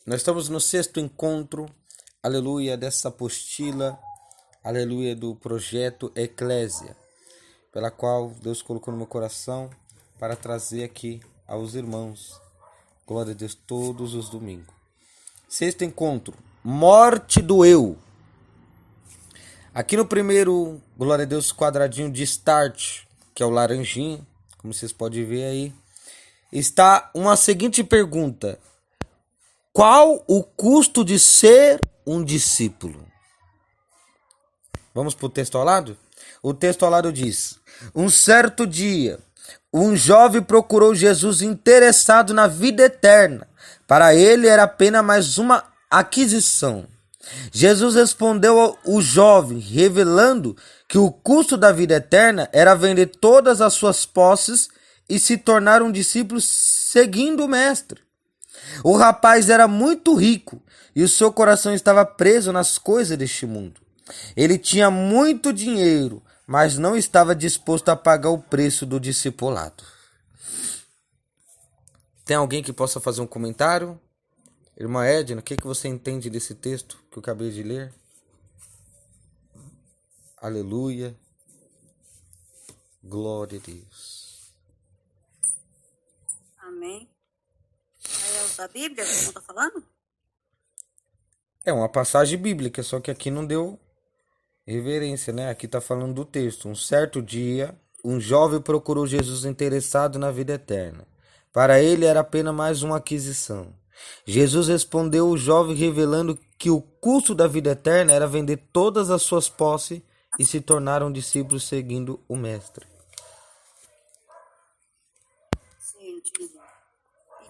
Nós estamos no sexto encontro, aleluia, dessa apostila, aleluia, do projeto Eclésia, pela qual Deus colocou no meu coração para trazer aqui aos irmãos, glória a Deus, todos os domingos. Sexto encontro, morte do eu. Aqui no primeiro, glória a Deus, quadradinho de start, que é o laranjinho, como vocês podem ver aí, está uma seguinte pergunta: qual o custo de ser um discípulo? Vamos para o texto ao lado? O texto ao lado diz: um certo dia, um jovem procurou Jesus interessado na vida eterna. Para ele era apenas mais uma aquisição. Jesus respondeu ao jovem, revelando que o custo da vida eterna era vender todas as suas posses e se tornar um discípulo seguindo o mestre. O rapaz era muito rico e o seu coração estava preso nas coisas deste mundo. Ele tinha muito dinheiro, mas não estava disposto a pagar o preço do discipulado. Tem alguém que possa fazer um comentário? Irmã Edna, o que você entende desse texto que eu acabei de ler? Aleluia. Glória a Deus. Amém. É da Bíblia que você está falando? É uma passagem bíblica, só que aqui não deu reverência, né? Aqui está falando do texto. Um certo dia, um jovem procurou Jesus interessado na vida eterna. Para ele era apenas mais uma aquisição. Jesus respondeu ao jovem, revelando que o custo da vida eterna era vender todas as suas posses e se tornar um discípulo seguindo o mestre. Sim, entendi.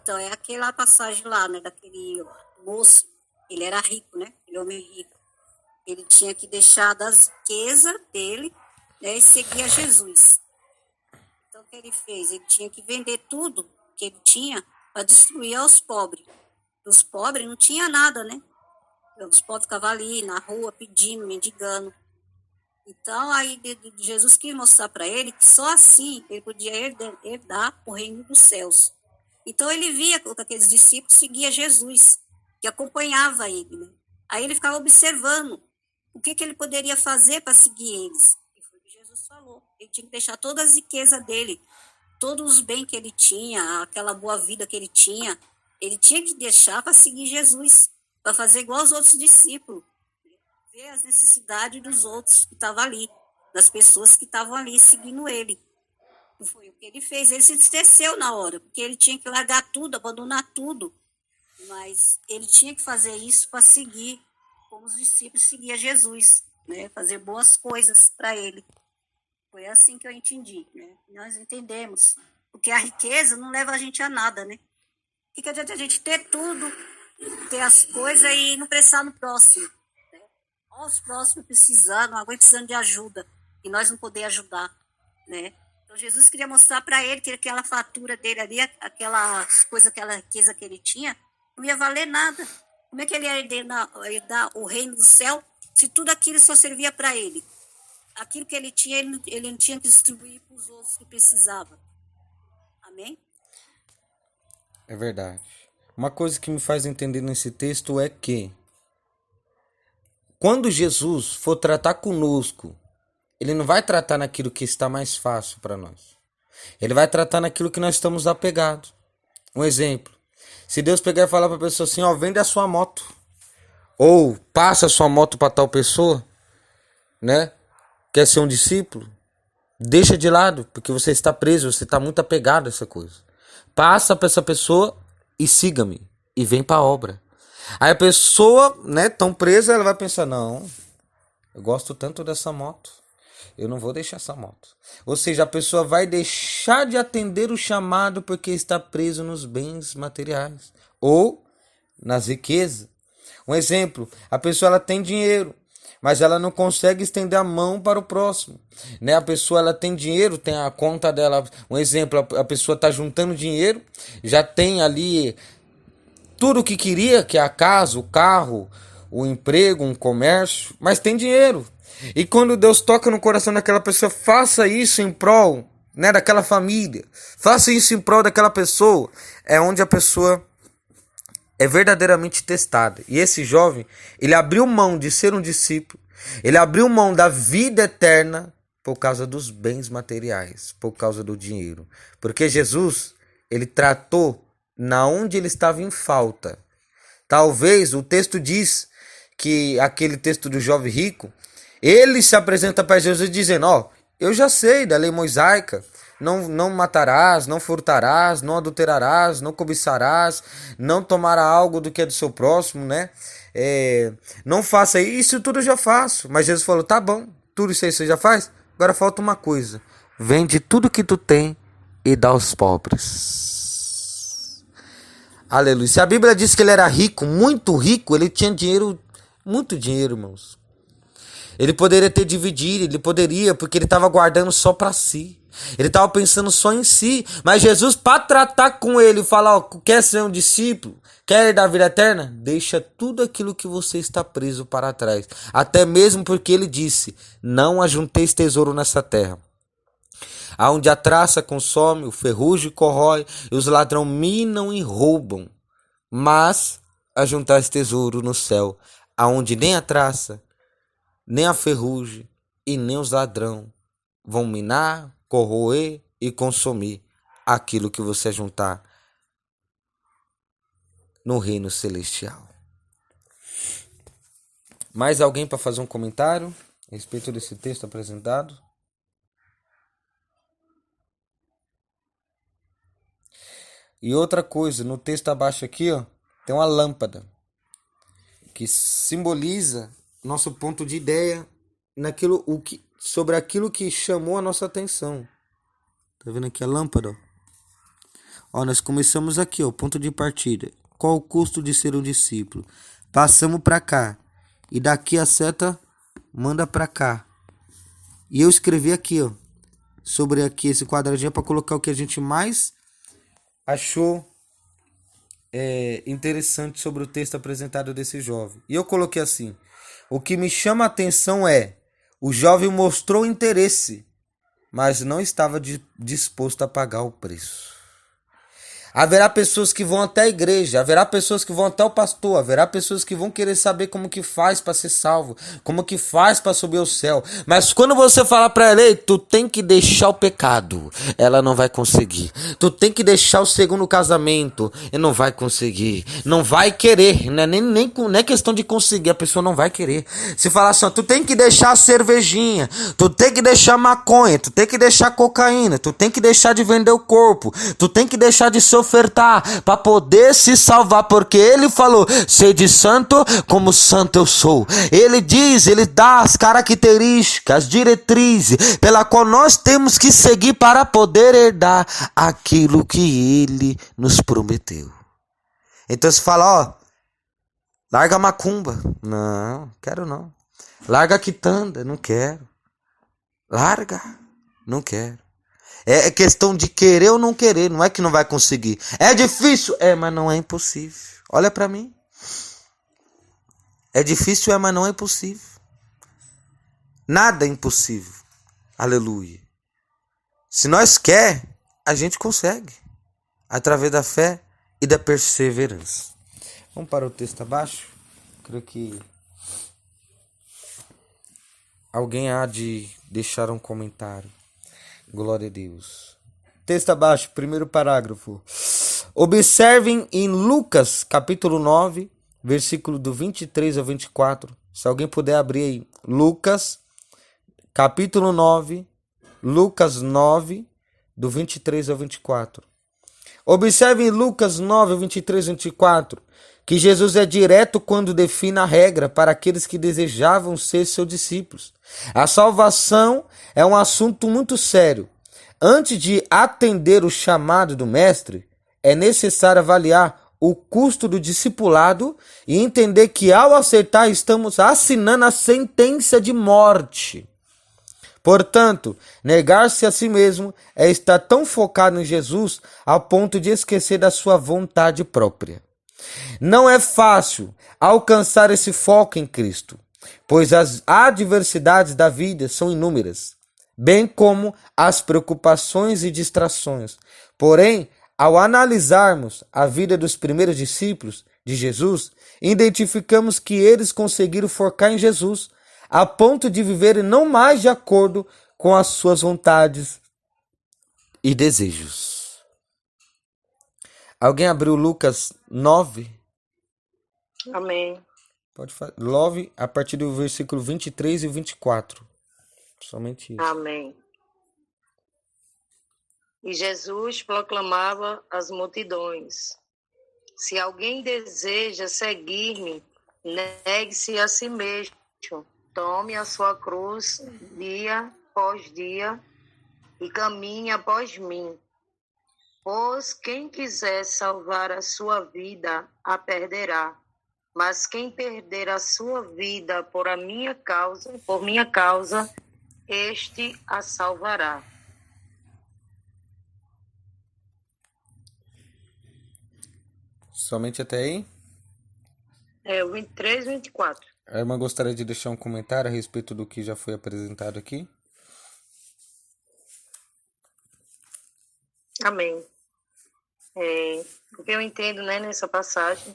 Então, é aquela passagem lá, né, daquele moço, ele era rico, né, aquele homem rico. Ele tinha que deixar das riquezas dele, né, e seguir a Jesus. Então, o que ele fez? Ele tinha que vender tudo que ele tinha para distribuir aos pobres. Os pobres não tinham nada, né? Os pobres ficavam ali na rua pedindo, mendigando. Então, aí Jesus quis mostrar para ele que só assim ele podia herdar o reino dos céus. Então, ele via que aqueles discípulos seguiam Jesus, que acompanhava ele, né? Aí ele ficava observando o que ele poderia fazer para seguir eles. E foi o que Jesus falou. Ele tinha que deixar todas as riquezas dele, todos os bens que ele tinha, aquela boa vida que ele tinha que deixar para seguir Jesus, para fazer igual aos outros discípulos, ver as necessidades dos outros que estavam ali, das pessoas que estavam ali seguindo ele. E foi o que ele fez. Ele se esqueceu na hora, porque ele tinha que largar tudo, abandonar tudo, mas ele tinha que fazer isso para seguir, como os discípulos seguiam Jesus, né? Fazer boas coisas para ele. Foi assim que eu entendi, né? Nós entendemos, porque a riqueza não leva a gente a nada, né? O que adianta a gente ter tudo, ter as coisas e não pensar no próximo, né? Olha os próximos precisando, alguém precisando de ajuda, e nós não poder ajudar, né? Então Jesus queria mostrar para ele que aquela fatura dele ali, aquelas coisas, aquela riqueza que ele tinha, não ia valer nada. Como é que ele ia herdar o reino do céu se tudo aquilo só servia para ele? Aquilo que ele tinha, ele não tinha que distribuir para os outros que precisavam. Amém? É verdade. Uma coisa que me faz entender nesse texto é que quando Jesus for tratar conosco, ele não vai tratar naquilo que está mais fácil para nós. Ele vai tratar naquilo que nós estamos apegados. Um exemplo. Se Deus pegar e falar para a pessoa assim, ó, vende a sua moto. Ou passa a sua moto para tal pessoa, né? Quer ser um discípulo? Deixa de lado, porque você está preso, você está muito apegado a essa coisa. Passa para essa pessoa e siga-me. E vem para a obra. Aí a pessoa, né, tão presa, ela vai pensar, não, eu gosto tanto dessa moto, eu não vou deixar essa moto. Ou seja, a pessoa vai deixar de atender o chamado porque está preso nos bens materiais. Ou nas riquezas. Um exemplo, a pessoa ela tem dinheiro, mas ela não consegue estender a mão para o próximo, né? A pessoa ela tem dinheiro, tem a conta dela, um exemplo, a pessoa está juntando dinheiro, já tem ali tudo o que queria, que é a casa, o carro, o emprego, um comércio, mas tem dinheiro. E quando Deus toca no coração daquela pessoa, faça isso em prol, né, daquela família, faça isso em prol daquela pessoa, é onde a pessoa é verdadeiramente testada. E esse jovem, ele abriu mão de ser um discípulo, ele abriu mão da vida eterna por causa dos bens materiais, por causa do dinheiro. Porque Jesus, ele tratou na onde ele estava em falta. Talvez o texto diz que aquele texto do jovem rico, ele se apresenta para Jesus dizendo, eu já sei da lei mosaica, não matarás, não furtarás, não adulterarás, não cobiçarás, não tomará algo do que é do seu próximo, né? Não faça isso, tudo eu já faço. Mas Jesus falou, tá bom, tudo isso aí você já faz? Agora falta uma coisa, vende tudo que tu tem e dá aos pobres. Aleluia. Se a Bíblia diz que ele era rico, muito rico, ele tinha dinheiro, muito dinheiro, irmãos. Ele poderia ter dividido, ele poderia, porque ele estava guardando só para si. Ele estava pensando só em si. Mas Jesus, para tratar com ele, falar, quer ser um discípulo? Quer dar vida eterna? Deixa tudo aquilo que você está preso para trás. Até mesmo porque ele disse, não ajunteis tesouro nessa terra, aonde a traça consome, o ferrugem corrói, e os ladrões minam e roubam. Mas ajuntais tesouro no céu, aonde nem a traça, nem a ferrugem e nem os ladrão vão minar, corroer e consumir aquilo que você juntar no reino celestial. Mais alguém para fazer um comentário a respeito desse texto apresentado? E outra coisa, no texto abaixo aqui, tem uma lâmpada que simboliza nosso ponto de ideia sobre aquilo que chamou a nossa atenção. Tá vendo aqui a lâmpada? Nós começamos aqui, ponto de partida. Qual o custo de ser um discípulo? Passamos para cá. E daqui a seta manda para cá. E eu escrevi aqui, sobre aqui esse quadradinho para colocar o que a gente mais achou interessante sobre o texto apresentado desse jovem. E eu coloquei assim: o que me chama a atenção é, o jovem mostrou interesse, mas não estava disposto a pagar o preço. Haverá pessoas que vão até a igreja, haverá pessoas que vão até o pastor, haverá pessoas que vão querer saber como que faz para ser salvo, como que faz para subir ao céu. Mas quando você falar para ela, tu tem que deixar o pecado, ela não vai conseguir. Tu tem que deixar o segundo casamento, e não vai conseguir. Não vai querer, né? Nem é questão de conseguir, a pessoa não vai querer. Se falar assim, tu tem que deixar a cervejinha, tu tem que deixar maconha, tu tem que deixar cocaína, tu tem que deixar de vender o corpo, tu tem que deixar de se ofertar para poder se salvar, porque ele falou, sede santo como santo eu sou. Ele diz, ele dá as características, as diretrizes pela qual nós temos que seguir para poder herdar aquilo que ele nos prometeu. Então se fala, larga a macumba, não, quero não. Larga a quitanda, não quero. Larga, não quero. É questão de querer ou não querer, não é que não vai conseguir. É difícil? Mas não é impossível. Olha para mim. É difícil, mas não é impossível. Nada é impossível. Aleluia. Se nós quer, a gente consegue. Através da fé e da perseverança. Vamos para o texto abaixo. Creio que alguém há de deixar um comentário. Glória a Deus. Texto abaixo, primeiro parágrafo. Observem em Lucas, capítulo 9, versículo do 23 ao 24. Se alguém puder abrir aí. Lucas, capítulo 9, Lucas 9, do 23 ao 24. Observem em Lucas 9, 23 e 24, que Jesus é direto quando define a regra para aqueles que desejavam ser seus discípulos. A salvação é um assunto muito sério. Antes de atender o chamado do mestre, é necessário avaliar o custo do discipulado e entender que ao aceitar estamos assinando a sentença de morte. Portanto, negar-se a si mesmo é estar tão focado em Jesus ao ponto de esquecer da sua vontade própria. Não é fácil alcançar esse foco em Cristo, pois as adversidades da vida são inúmeras, bem como as preocupações e distrações. Porém, ao analisarmos a vida dos primeiros discípulos, de Jesus, identificamos que eles conseguiram focar em Jesus, a ponto de viverem não mais de acordo com as suas vontades e desejos. Alguém abriu Lucas 9? Amém. Pode falar. 9, a partir do versículo 23 e 24. Somente isso. Amém. E Jesus proclamava às multidões: se alguém deseja seguir-me, negue-se a si mesmo, tome a sua cruz dia após dia e caminhe após mim. Pois quem quiser salvar a sua vida, a perderá. Mas quem perder a sua vida por minha causa, este a salvará. Somente até aí? O 23 e 24. A irmã gostaria de deixar um comentário a respeito do que já foi apresentado aqui? Amém. O que eu entendo, né, nessa passagem,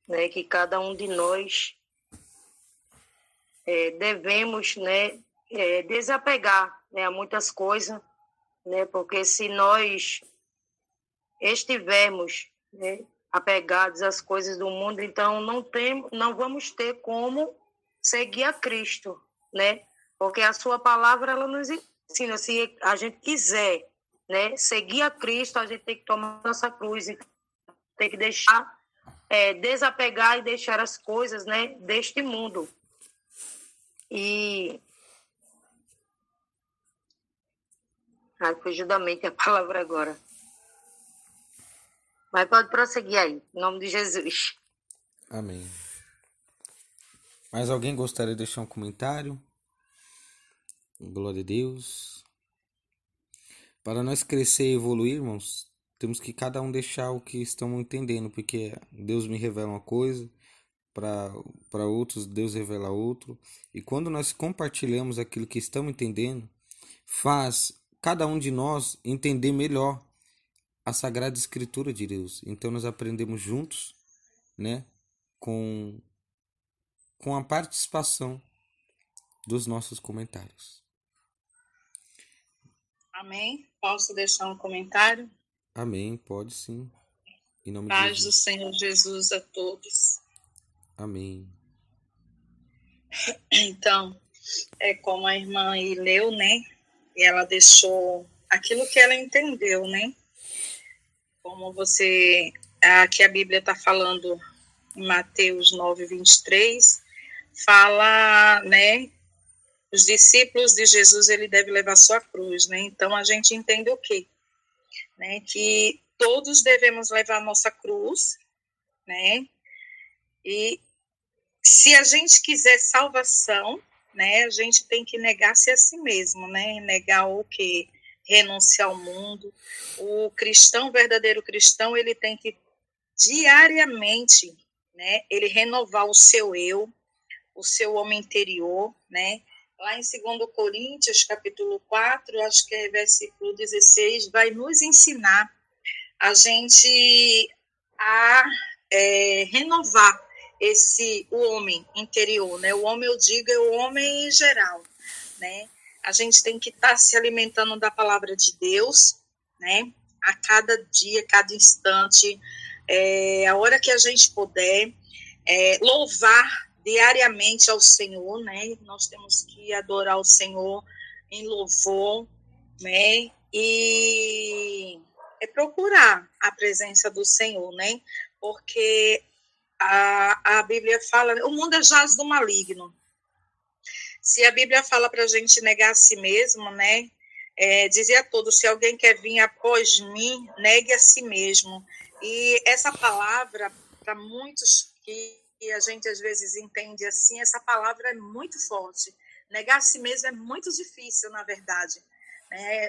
né, que cada um de nós devemos, né, desapegar, né, a muitas coisas, né, porque se nós estivermos, né, apegados às coisas do mundo, então não vamos ter como seguir a Cristo, né, porque a sua palavra ela nos ensina, se a gente quiser, né, seguir a Cristo, a gente tem que tomar nossa cruz, tem que deixar, desapegar e deixar as coisas, né, deste mundo. E fugiu da mente a palavra agora. Mas pode prosseguir aí, em nome de Jesus. Amém. Mais alguém gostaria de deixar um comentário? Glória a Deus. Para nós crescer e evoluir, irmãos, temos que cada um deixar o que estamos entendendo, porque Deus me revela uma coisa, para outros Deus revela outro, e quando nós compartilhamos aquilo que estamos entendendo, faz cada um de nós entender melhor a Sagrada Escritura de Deus. Então nós aprendemos juntos, né, com a participação dos nossos comentários. Amém? Posso deixar um comentário? Amém, pode sim. Em nome de Paz do Jesus. Senhor Jesus a todos. Amém. Então, como a irmã aí leu, né? E ela deixou aquilo que ela entendeu, né? Como aqui a Bíblia está falando em Mateus 9, 23, fala, né? Os discípulos de Jesus, ele deve levar sua cruz, né? Então, a gente entende o quê? Né? Que todos devemos levar a nossa cruz, né? E se a gente quiser salvação, né? A gente tem que negar-se a si mesmo, né? Negar o quê? Renunciar ao mundo. O cristão, o verdadeiro cristão, ele tem que diariamente, né? Ele renovar o seu eu, o seu homem interior, né? Lá em 2 Coríntios, capítulo 4, acho que é versículo 16, vai nos ensinar a gente a renovar o homem interior, né? O homem, eu digo, é o homem em geral, né? A gente tem que estar se alimentando da palavra de Deus, né? A cada dia, cada instante, a hora que a gente puder, louvar diariamente ao Senhor, né? Nós temos que adorar o Senhor em louvor, né? E procurar a presença do Senhor, né? Porque a Bíblia fala, o mundo é jaz do maligno. Se a Bíblia fala para a gente negar a si mesmo, né? Dizer a todos, se alguém quer vir após mim, negue a si mesmo. E essa palavra, para muitos que a gente às vezes entende assim, essa palavra é muito forte. Negar a si mesmo é muito difícil, na verdade.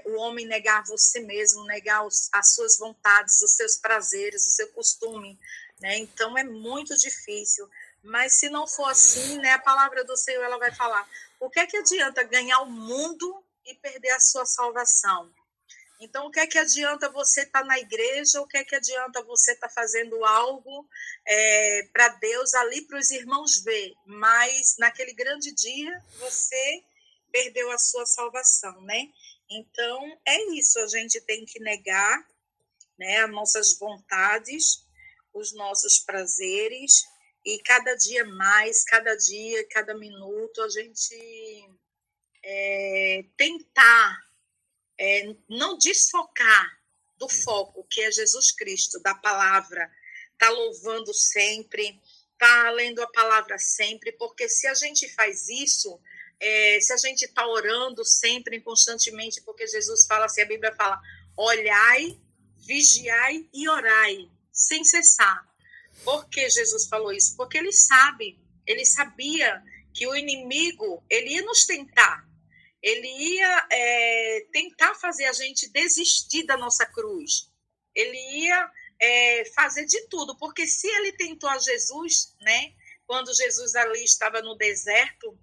O homem negar você mesmo, negar as suas vontades, os seus prazeres, o seu costume, né? Então é muito difícil. Mas se não for assim, né, a palavra do Senhor ela vai falar: o que é que adianta ganhar o mundo e perder a sua salvação? Então, o que é que adianta você estar na igreja? O que é que adianta você estar fazendo algo para Deus ali, para os irmãos ver? Mas naquele grande dia, você perdeu a sua salvação, né? Então, é isso. A gente tem que negar, né, as nossas vontades, os nossos prazeres, e cada dia mais, cada dia, cada minuto, a gente tentar não desfocar do foco, que é Jesus Cristo, da palavra, tá louvando sempre, tá lendo a palavra sempre, porque se a gente faz isso, se a gente está orando sempre, constantemente, porque Jesus fala assim, a Bíblia fala, olhai, vigiai e orai, sem cessar. Por que Jesus falou isso? Porque ele sabia que o inimigo, ele ia nos tentar, ele ia tentar fazer a gente desistir da nossa cruz, ele ia fazer de tudo, porque se ele tentou a Jesus, né, quando Jesus ali estava no deserto,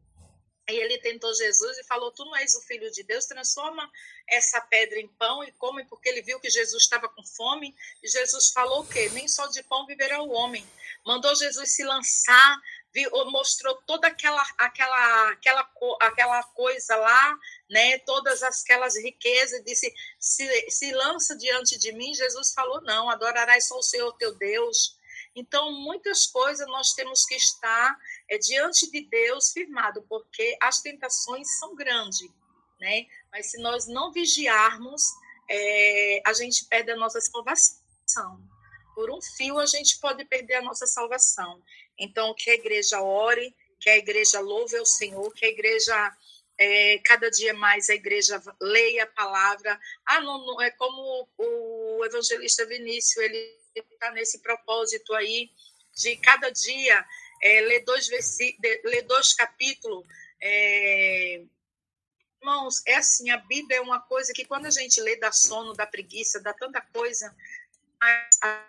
e ele tentou Jesus e falou, tu não és o Filho de Deus, transforma essa pedra em pão e come, porque ele viu que Jesus estava com fome, e Jesus falou o quê? Nem só de pão viverá o homem. Mandou Jesus se lançar, mostrou toda aquela coisa lá, né? Todas aquelas riquezas, disse, se lança diante de mim. Jesus falou, não, adorarás só o Senhor teu Deus. Então, muitas coisas nós temos que estar diante de Deus firmado, porque as tentações são grandes, né? Mas se nós não vigiarmos, a gente perde a nossa salvação. Por um fio a gente pode perder a nossa salvação. Então, que a igreja ore, que a igreja louve ao Senhor, que a igreja, cada dia mais a igreja leia a palavra. Não, é como o evangelista Vinícius, ele está nesse propósito aí, de cada dia ler 2 capítulos. Irmãos, é assim, a Bíblia é uma coisa que quando a gente lê dá sono, dá preguiça, dá tanta coisa, a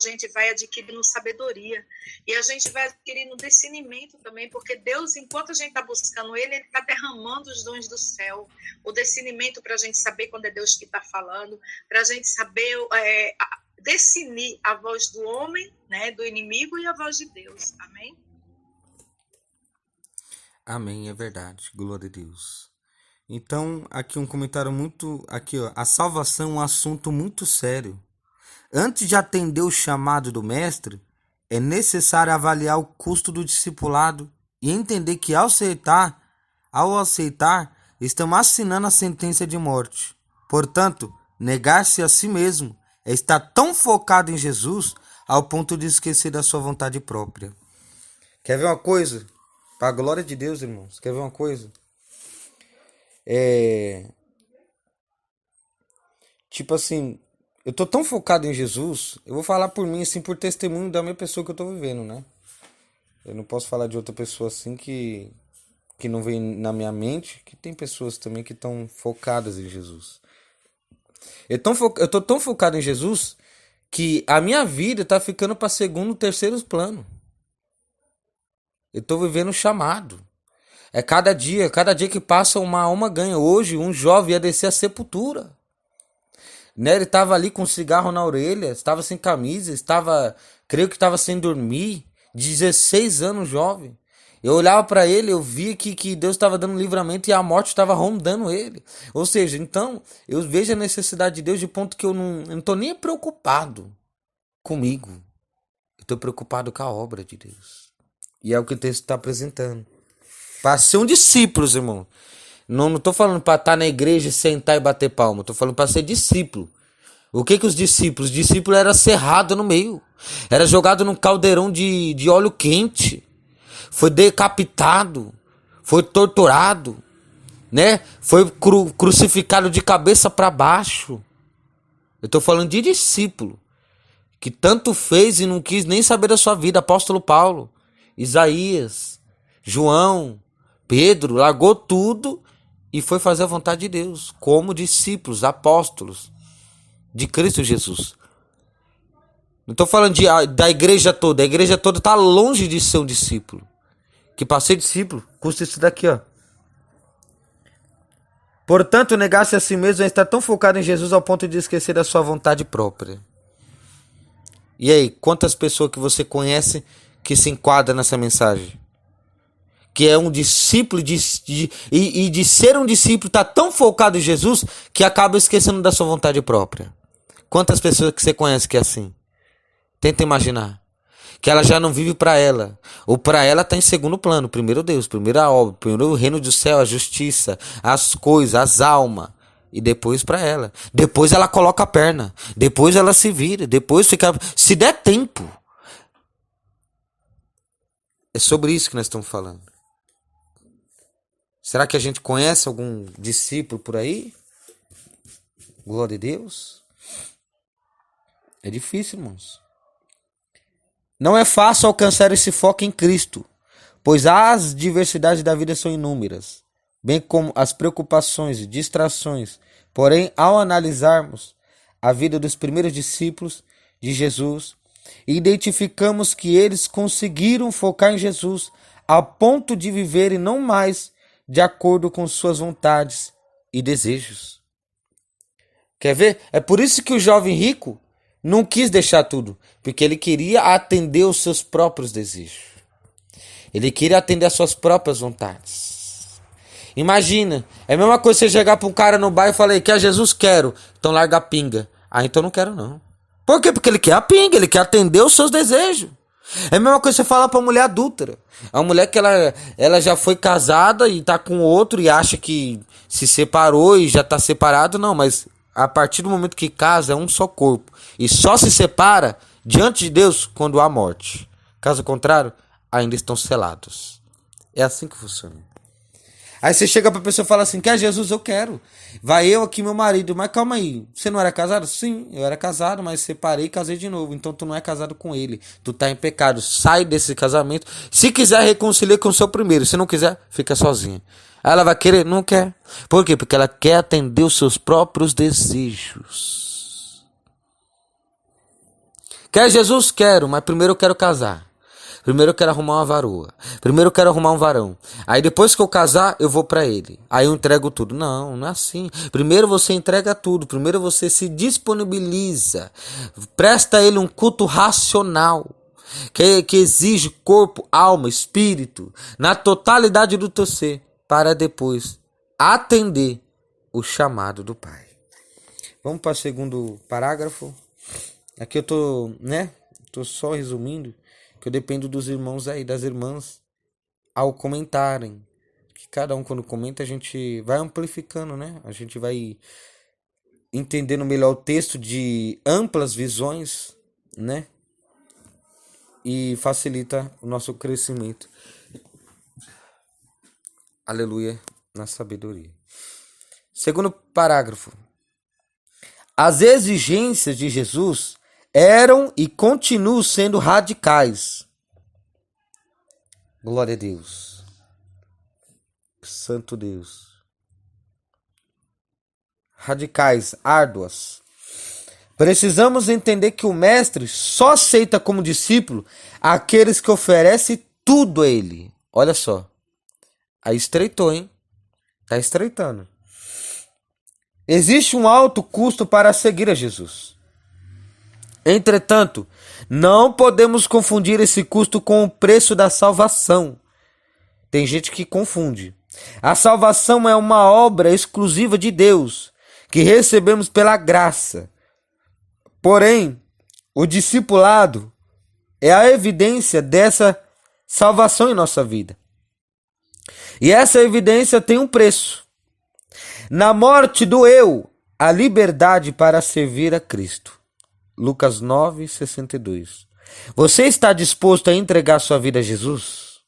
gente vai adquirindo sabedoria e a gente vai adquirindo discernimento também, porque Deus, enquanto a gente está buscando Ele está derramando os dons do céu, o discernimento para a gente saber quando é Deus que está falando, para a gente saber discernir a voz do homem, né, do inimigo, e a voz de Deus. Amém? Amém, é verdade. Glória a Deus. Então, aqui um comentário muito... Aqui, ó. A salvação é um assunto muito sério. Antes de atender o chamado do mestre, é necessário avaliar o custo do discipulado e entender que ao aceitar, estamos assinando a sentença de morte. Portanto, negar-se a si mesmo é estar tão focado em Jesus ao ponto de esquecer da sua vontade própria. Quer ver uma coisa? Para a glória de Deus, irmãos. Quer ver uma coisa? Tipo assim, eu tô tão focado em Jesus, eu vou falar por mim, assim, por testemunho da minha pessoa que eu tô vivendo, né? Eu não posso falar de outra pessoa assim que não vem na minha mente, que tem pessoas também que estão focadas em Jesus. Eu tô tão focado em Jesus que a minha vida tá ficando para segundo, terceiro plano. Eu tô vivendo o chamado. É cada dia que passa uma alma ganha. Hoje um jovem ia descer a sepultura. Né? Ele estava ali com um cigarro na orelha, estava sem camisa, creio que estava sem dormir, 16 anos jovem. Eu olhava para ele, eu via que Deus estava dando livramento e a morte estava rondando ele. Ou seja, então, eu vejo a necessidade de Deus de ponto que eu não estou nem preocupado comigo. Eu estou preocupado com a obra de Deus. E é o que o texto está apresentando. Para ser um discípulo, irmão. Não estou falando para estar na igreja, sentar e bater palma. Estou falando para ser discípulo. O que os discípulos? Os discípulos eram serrados no meio. Era jogado num caldeirão de óleo quente. Foi decapitado. Foi torturado. Né? Foi crucificado de cabeça para baixo. Eu estou falando de discípulo. Que tanto fez e não quis nem saber da sua vida. Apóstolo Paulo, Isaías, João, Pedro, largou tudo e foi fazer a vontade de Deus, como discípulos, apóstolos de Cristo Jesus. Não estou falando da igreja toda. A igreja toda está longe de ser um discípulo. Que para ser discípulo, custa isso daqui, ó. Portanto, negar-se a si mesmo é estar tão focado em Jesus ao ponto de esquecer da sua vontade própria. E aí, quantas pessoas que você conhece que se enquadra nessa mensagem? Que é um discípulo de ser um discípulo está tão focado em Jesus que acaba esquecendo da sua vontade própria. Quantas pessoas que você conhece que é assim? Tenta imaginar. Que ela já não vive para ela. Ou para ela está em segundo plano. Primeiro Deus, primeiro a obra, primeiro o reino do céu, a justiça, as coisas, as almas. E depois para ela. Depois ela coloca a perna. Depois ela se vira. Depois fica... Se der tempo. É sobre isso que nós estamos falando. Será que a gente conhece algum discípulo por aí? Glória a Deus. É difícil, irmãos. Não é fácil alcançar esse foco em Cristo, pois as diversidades da vida são inúmeras, bem como as preocupações e distrações. Porém, ao analisarmos a vida dos primeiros discípulos de Jesus, identificamos que eles conseguiram focar em Jesus a ponto de viverem não mais de acordo com suas vontades e desejos. Quer ver? É por isso que o jovem rico não quis deixar tudo, porque ele queria atender os seus próprios desejos. Ele queria atender as suas próprias vontades. Imagina, é a mesma coisa você chegar para um cara no bairro e falar: quer Jesus? Quero. Então larga a pinga. Ah, então não quero não. Por quê? Porque ele quer a pinga, ele quer atender os seus desejos. É a mesma coisa você falar pra mulher adúltera. A mulher que ela já foi casada e tá com outro e acha que se separou e já tá separado. Não, mas a partir do momento que casa é um só corpo. E só se separa diante de Deus quando há morte. Caso contrário, ainda estão selados. É assim que funciona. Aí você chega pra pessoa e fala assim: quer Jesus? Eu quero. Vai eu aqui, meu marido. Mas calma aí, você não era casado? Sim, eu era casado, mas separei e casei de novo. Então tu não é casado com ele. Tu tá em pecado. Sai desse casamento. Se quiser, reconcilia com o seu primeiro. Se não quiser, fica sozinha. Aí ela vai querer? Não quer. Por quê? Porque ela quer atender os seus próprios desejos. Quer Jesus? Quero, mas primeiro eu quero casar. Primeiro eu quero arrumar uma varoa. Primeiro eu quero arrumar um varão. Aí depois que eu casar, eu vou pra ele. Aí eu entrego tudo. Não, não é assim. Primeiro você entrega tudo. Primeiro você se disponibiliza. Presta a ele um culto racional. Que exige corpo, alma, espírito. Na totalidade do teu ser. Para depois atender o chamado do Pai. Vamos para o segundo parágrafo. Aqui eu tô só resumindo. Que eu dependo dos irmãos aí, das irmãs, ao comentarem. Que cada um, quando comenta, a gente vai amplificando, né? A gente vai entendendo melhor o texto de amplas visões, né? E facilita o nosso crescimento. Aleluia, na sabedoria. Segundo parágrafo. As exigências de Jesus eram e continuam sendo radicais. Glória a Deus. Santo Deus. Radicais, árduas. Precisamos entender que o mestre só aceita como discípulo aqueles que oferecem tudo a ele. Olha só. Aí estreitou, hein? Tá estreitando. Existe um alto custo para seguir a Jesus. Entretanto, não podemos confundir esse custo com o preço da salvação. Tem gente que confunde. A salvação é uma obra exclusiva de Deus, que recebemos pela graça. Porém, o discipulado é a evidência dessa salvação em nossa vida. E essa evidência tem um preço. Na morte do eu, a liberdade para servir a Cristo. Lucas 9:62. Você está disposto a entregar sua vida a Jesus?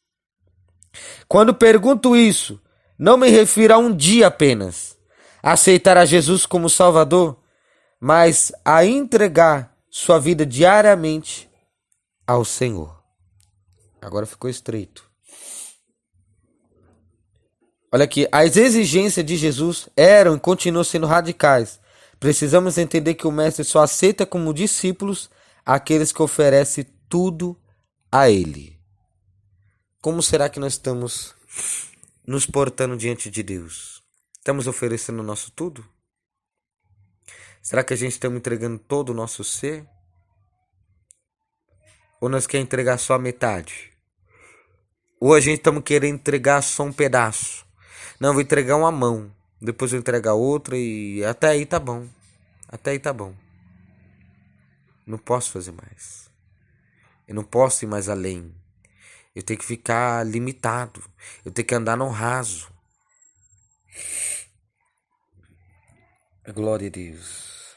Quando pergunto isso, não me refiro a um dia apenas, a aceitar a Jesus como Salvador, mas a entregar sua vida diariamente ao Senhor. Agora ficou estreito. Olha aqui, as exigências de Jesus eram e continuam sendo radicais. Precisamos entender que o Mestre só aceita como discípulos aqueles que oferecem tudo a Ele. Como será que nós estamos nos portando diante de Deus? Estamos oferecendo o nosso tudo? Será que a gente está entregando todo o nosso ser? Ou nós queremos entregar só a metade? Ou a gente estamos querendo entregar só um pedaço? Não, vou entregar uma mão, depois vou entregar outra e até aí tá bom. Até aí tá bom. Não posso fazer mais. Eu não posso ir mais além. Eu tenho que ficar limitado. Eu tenho que andar no raso. Glória a Deus.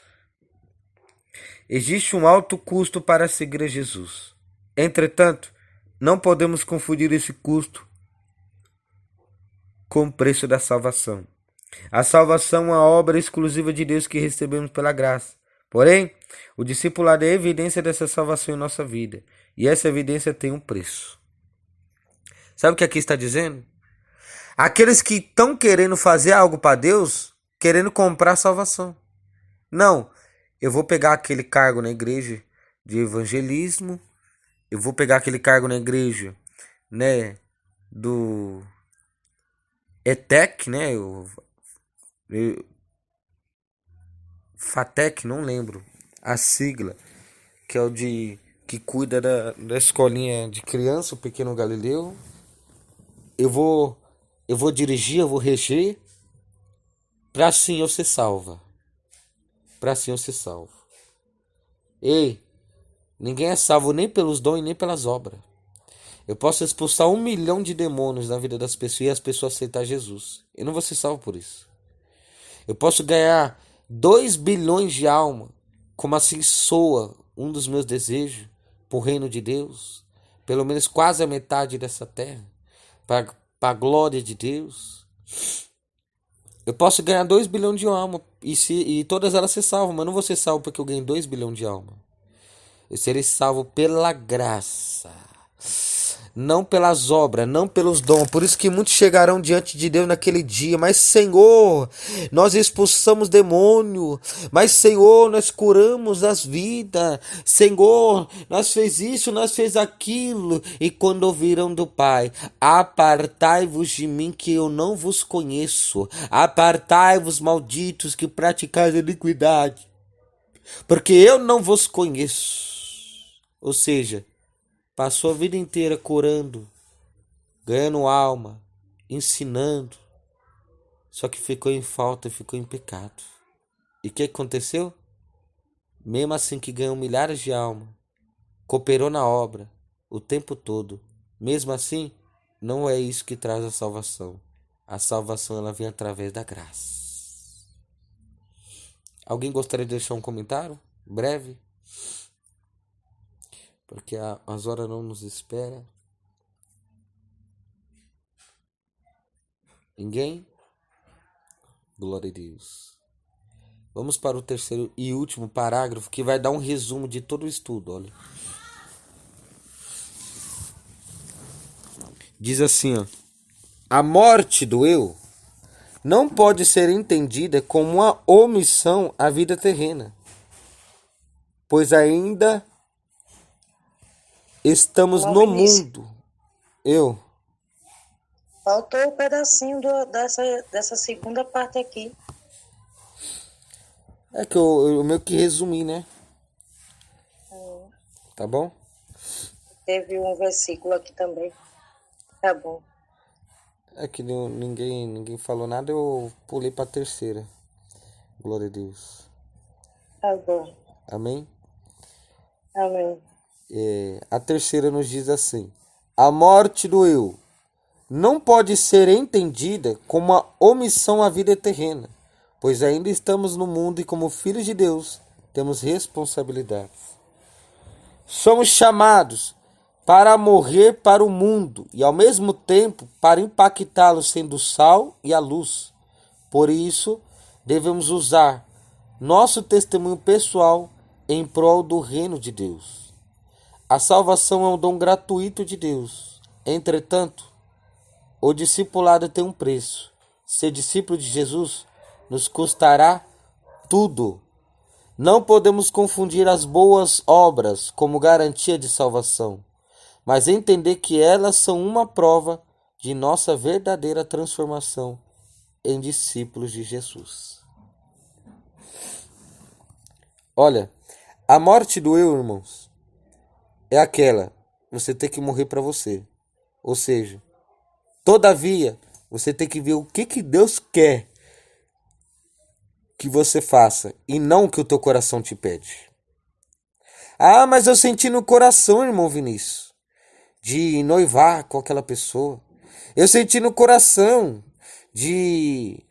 Existe um alto custo para seguir a Jesus. Entretanto, não podemos confundir esse custo com o preço da salvação. A salvação é uma obra exclusiva de Deus que recebemos pela graça. Porém, o discipulado é a evidência dessa salvação em nossa vida. E essa evidência tem um preço. Sabe o que aqui está dizendo? Aqueles que estão querendo fazer algo para Deus, querendo comprar salvação. Não, eu vou pegar aquele cargo na igreja de evangelismo, eu vou pegar aquele cargo na igreja, né, do ETEC, né, FATEC, não lembro a sigla, que é o que cuida da escolinha de criança, o Pequeno Galileu. Eu vou dirigir, eu vou reger, para assim eu ser salva. Para assim eu ser salvo. Ei, ninguém é salvo nem pelos dons e nem pelas obras. Eu posso expulsar 1 milhão de demônios na vida das pessoas e as pessoas aceitar Jesus. Eu não vou ser salvo por isso. Eu posso ganhar 2 bilhões de almas, como assim soa um dos meus desejos, para o reino de Deus. Pelo menos quase a metade dessa terra. Para a glória de Deus. Eu posso ganhar 2 bilhões de almas e todas elas ser salvas, mas não vou ser salvo porque eu ganhei 2 bilhões de almas. Eu serei salvo pela graça, não pelas obras, não pelos dons. Por isso que muitos chegarão diante de Deus naquele dia. Mas Senhor, nós expulsamos demônio. Mas Senhor, nós curamos as vidas. Senhor, nós fez isso, nós fez aquilo. E quando ouviram do Pai: apartai-vos de mim, que eu não vos conheço. Apartai-vos, malditos, que praticais iniquidade, porque eu não vos conheço. Ou seja, passou a vida inteira curando, ganhando alma, ensinando. Só que ficou em falta, ficou em pecado. E o que aconteceu? Mesmo assim que ganhou milhares de almas, cooperou na obra o tempo todo. Mesmo assim, não é isso que traz a salvação. A salvação ela vem através da graça. Alguém gostaria de deixar um comentário? Breve? Porque as horas não nos esperam. Ninguém? Glória a Deus. Vamos para o terceiro e último parágrafo, que vai dar um resumo de todo o estudo. Olha. Diz assim, ó: a morte do eu não pode ser entendida como uma omissão à vida terrena, pois ainda estamos no mundo. Faltou um pedacinho dessa segunda parte aqui. É que eu meio que resumi, né? Tá bom? Teve um versículo aqui também. Tá bom. É que ninguém falou nada, eu pulei para a terceira. Glória a Deus. Tá bom. Amém? Amém. A terceira nos diz assim: a morte do eu não pode ser entendida como uma omissão à vida terrena, pois ainda estamos no mundo e, como filhos de Deus, temos responsabilidades. Somos chamados para morrer para o mundo e, ao mesmo tempo, para impactá-lo sendo o sal e a luz. Por isso, devemos usar nosso testemunho pessoal em prol do reino de Deus. A salvação é um dom gratuito de Deus. Entretanto, o discipulado tem um preço. Ser discípulo de Jesus nos custará tudo. Não podemos confundir as boas obras como garantia de salvação, mas entender que elas são uma prova de nossa verdadeira transformação em discípulos de Jesus. Olha, a morte do eu, irmãos, é aquela, você tem que morrer para você. Ou seja, todavia, você tem que ver o que Deus quer que você faça e não o que o teu coração te pede. Ah, mas eu senti no coração, irmão Vinícius, de noivar com aquela pessoa. Eu senti no coração de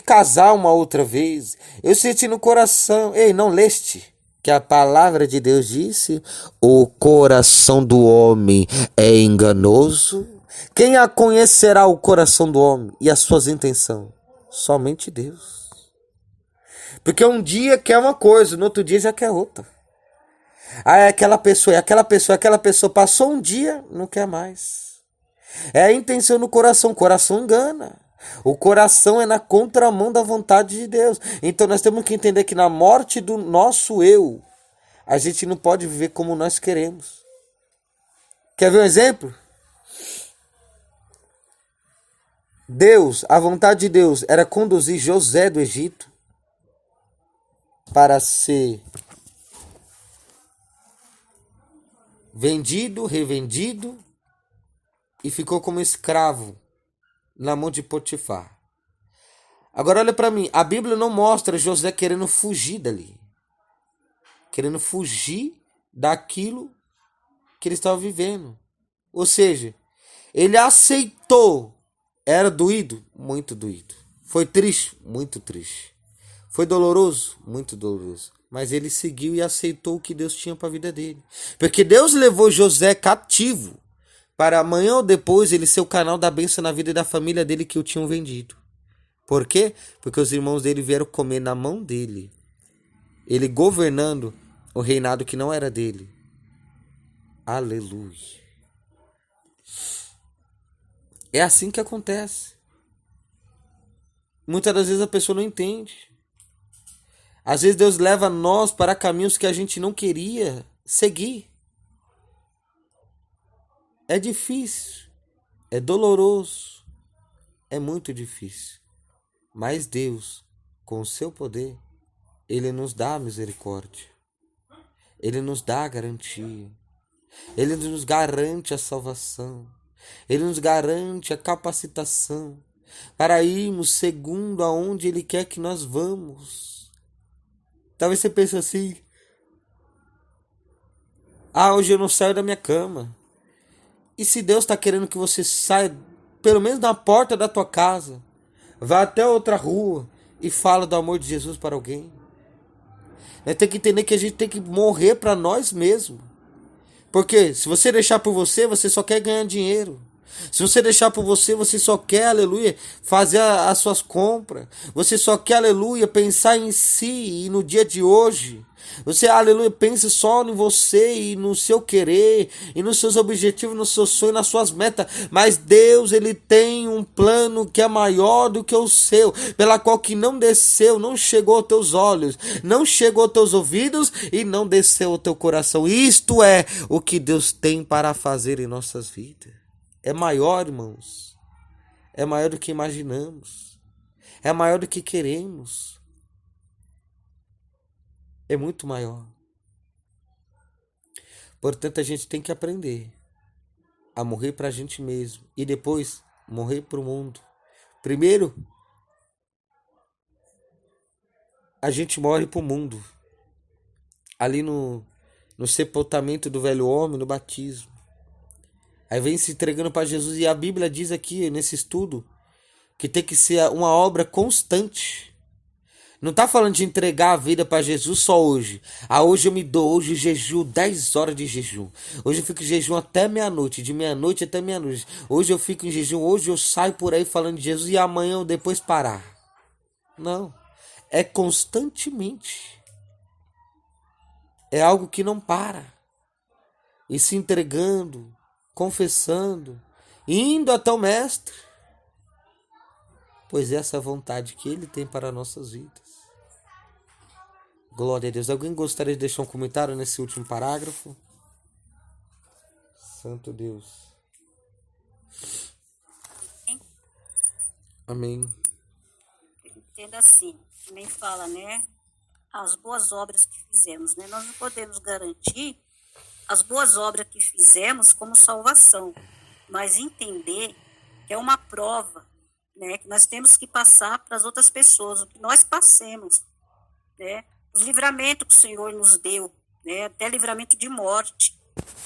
casar uma outra vez. Eu senti no coração. Ei, não leste que a palavra de Deus disse: o coração do homem é enganoso. Quem a conhecerá o coração do homem e as suas intenções? Somente Deus. Porque um dia quer uma coisa, no outro dia já quer outra. Ah, é aquela pessoa, aquela pessoa passou um dia, não quer mais. É a intenção no coração, o coração engana. O coração é na contramão da vontade de Deus. Então nós temos que entender que na morte do nosso eu, a gente não pode viver como nós queremos. Quer ver um exemplo? Deus, a vontade de Deus era conduzir José do Egito para ser vendido, revendido e ficou como escravo na mão de Potifar. Agora olha para mim, a Bíblia não mostra José querendo fugir dali. Querendo fugir daquilo que ele estava vivendo. Ou seja, ele aceitou. Era doído? Muito doído. Foi triste? Muito triste. Foi doloroso? Muito doloroso. Mas ele seguiu e aceitou o que Deus tinha para a vida dele. Porque Deus levou José cativo para amanhã ou depois ele ser o canal da bênção na vida da família dele que o tinham vendido. Por quê? Porque os irmãos dele vieram comer na mão dele. Ele governando o reinado que não era dele. Aleluia. É assim que acontece. Muitas das vezes a pessoa não entende. Às vezes Deus leva nós para caminhos que a gente não queria seguir. É difícil. É doloroso. É muito difícil. Mas Deus, com o seu poder, Ele nos dá a misericórdia. Ele nos dá a garantia. Ele nos garante a salvação. Ele nos garante a capacitação para irmos segundo aonde Ele quer que nós vamos. Talvez você pense assim: ah, hoje eu não saio da minha cama. E se Deus está querendo que você saia, pelo menos na porta da tua casa, vá até outra rua e fala do amor de Jesus para alguém. Nós temos que entender que a gente tem que morrer para nós mesmos. Porque se você deixar por você, você só quer ganhar dinheiro. Se você deixar por você, você só quer, aleluia, fazer as suas compras. Você só quer, aleluia, pensar em si e no dia de hoje. Você, aleluia, pensa só em você e no seu querer, e nos seus objetivos, no seu sonho, nas suas metas. Mas Deus, Ele tem um plano que é maior do que o seu, pela qual que não desceu, não chegou aos teus olhos, não chegou aos teus ouvidos e não desceu ao teu coração. Isto é o que Deus tem para fazer em nossas vidas. É maior, irmãos. É maior do que imaginamos. É maior do que queremos. É muito maior. Portanto, a gente tem que aprender a morrer para a gente mesmo e depois morrer para o mundo. Primeiro, a gente morre para o mundo. Ali no sepultamento do velho homem, no batismo. Aí vem se entregando para Jesus. E a Bíblia diz aqui, nesse estudo, que tem que ser uma obra constante. Não está falando de entregar a vida para Jesus só hoje. Ah, hoje eu me dou, hoje eu jejuo 10 horas de jejum. Hoje eu fico em jejum até meia-noite, de meia-noite até meia-noite. Hoje eu fico em jejum, hoje eu saio por aí falando de Jesus e amanhã eu depois parar. Não, é constantemente. É algo que não para. E se entregando, confessando, indo até o Mestre. Pois essa é a vontade que Ele tem para nossas vidas. Glória a Deus. Alguém gostaria de deixar um comentário nesse último parágrafo? Santo Deus. Amém. Ele entenda assim, também fala, né? As boas obras que fizemos, né? Nós não podemos garantir as boas obras que fizemos como salvação, mas entender que é uma prova, né? Que nós temos que passar para as outras pessoas, o que nós passemos, né? Os livramentos que o Senhor nos deu, né? Até livramento de morte.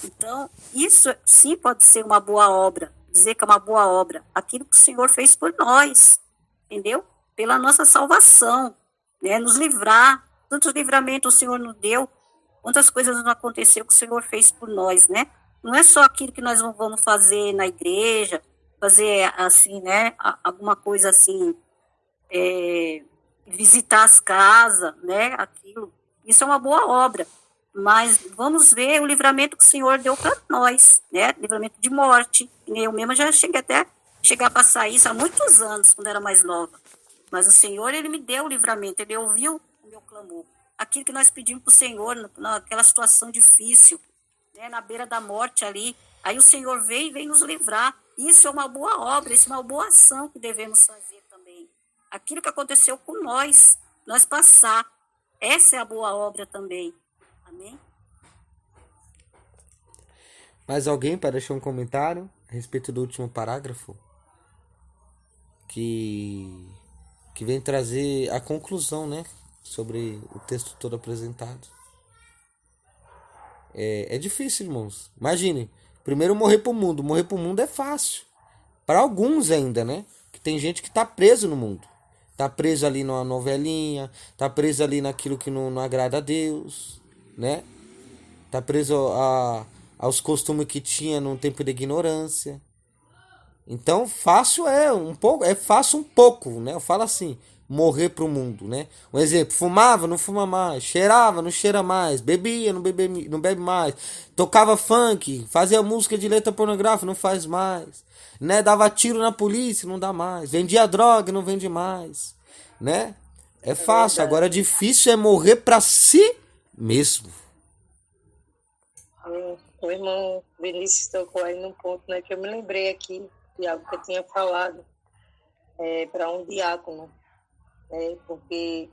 Então, isso sim pode ser uma boa obra, dizer que é uma boa obra, aquilo que o Senhor fez por nós, entendeu? Pela nossa salvação, né? Nos livrar, tantos livramentos o Senhor nos deu, quantas coisas não aconteceu que o Senhor fez por nós, né? Não é só aquilo que nós vamos fazer na igreja, fazer assim, né? Alguma coisa assim, visitar as casas, né? Aquilo. Isso é uma boa obra. Mas vamos ver o livramento que o Senhor deu para nós, né? Livramento de morte. Eu mesma já cheguei até chegar a passar isso há muitos anos, quando era mais nova. Mas o Senhor, Ele me deu o livramento, Ele ouviu o meu clamor. Aquilo que nós pedimos para o Senhor, naquela situação difícil, né? Na beira da morte ali. Aí o Senhor veio e veio nos livrar. Isso é uma boa obra, isso é uma boa ação que devemos fazer também. Aquilo que aconteceu com nós passar. Essa é a boa obra também. Amém? Mais alguém para deixar um comentário a respeito do último parágrafo? Que vem trazer a conclusão, né? Sobre o texto todo apresentado. É difícil, irmãos. Imagine, primeiro morrer pro mundo. Morrer pro mundo é fácil. Para alguns ainda, né? Que tem gente que tá preso no mundo. Tá preso ali numa novelinha. Tá preso ali naquilo que não agrada a Deus, né? Tá preso aos costumes que tinha no tempo de ignorância. Então, fácil é um pouco, é fácil um pouco, né? Eu falo assim, morrer pro mundo, né? Um exemplo, fumava, não fuma mais, cheirava, não cheira mais, bebia, não bebe mais, tocava funk, fazia música de letra pornográfica, não faz mais, né? Dava tiro na polícia, não dá mais, vendia droga, não vende mais, né? É fácil, agora difícil é morrer pra si mesmo. O irmão Vinícius tocou aí num ponto, né, que eu me lembrei aqui de algo que eu tinha falado para um diácono, porque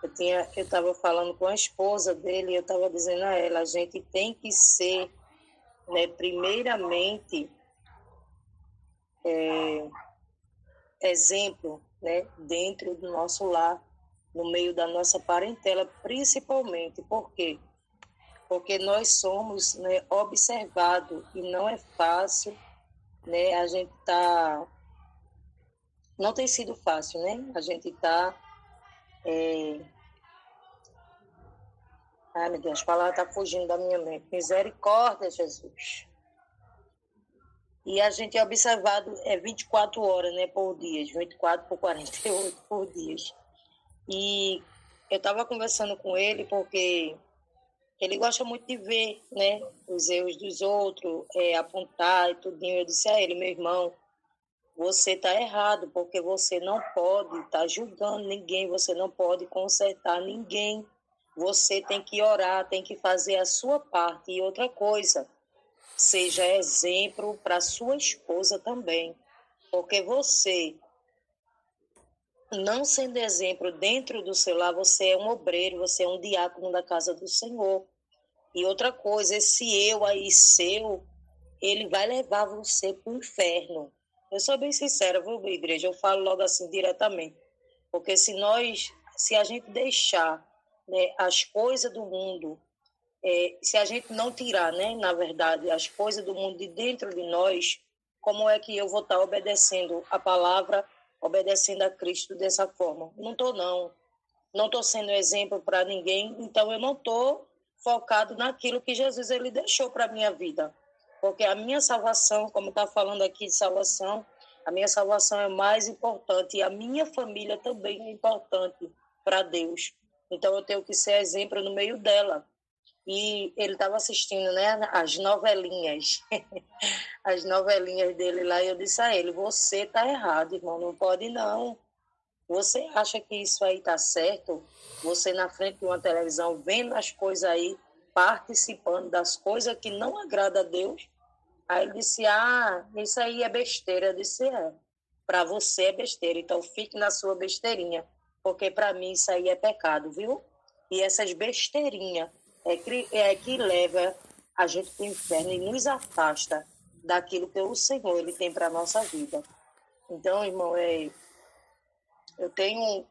eu estava falando com a esposa dele e eu estava dizendo a ela, a gente tem que ser, né, primeiramente, exemplo, né, dentro do nosso lar, no meio da nossa parentela, principalmente. Por quê? Porque nós somos, né, observados e não é fácil, né, a gente não tem sido fácil, né? A gente ai, meu Deus, a palavra está fugindo da minha mente. Misericórdia, Jesus. E a gente é observado 24 horas, né, por dia, 24 por 48 por dia. E eu estava conversando com ele porque ele gosta muito de ver, né, os erros dos outros, apontar e tudinho. Eu disse a ele, meu irmão, você está errado, porque você não pode estar julgando ninguém, você não pode consertar ninguém. Você tem que orar, tem que fazer a sua parte. E outra coisa, seja exemplo para sua esposa também, porque você, não sendo exemplo dentro do seu lar, você é um obreiro, você é um diácono da casa do Senhor. E outra coisa, esse eu aí seu, ele vai levar você para o inferno. Eu sou bem sincera, viu, igreja? Eu falo logo assim diretamente. Porque se a gente deixar, né, as coisas do mundo, se a gente não tirar, né, na verdade, as coisas do mundo de dentro de nós, como é que eu vou estar obedecendo a palavra, obedecendo a Cristo dessa forma? Não estou, não. Não estou sendo exemplo para ninguém, então eu não estou focado naquilo que Jesus ele deixou para a minha vida. Porque a minha salvação, como está falando aqui de salvação, a minha salvação é mais importante e a minha família também é importante para Deus. Então eu tenho que ser exemplo no meio dela. E ele estava assistindo, né, as novelinhas, as novelinhas dele lá, e eu disse a ele, você está errado, irmão, não pode não. Você acha que isso aí está certo? Você na frente de uma televisão, vendo as coisas aí, participando das coisas que não agradam a Deus? Aí ele disse, isso aí é besteira. Eu disse, para você é besteira. Então, fique na sua besteirinha, porque para mim isso aí é pecado, viu? E essas besteirinhas é que leva a gente para o inferno e nos afasta daquilo que o Senhor ele tem para a nossa vida. Então, irmão, eu tenho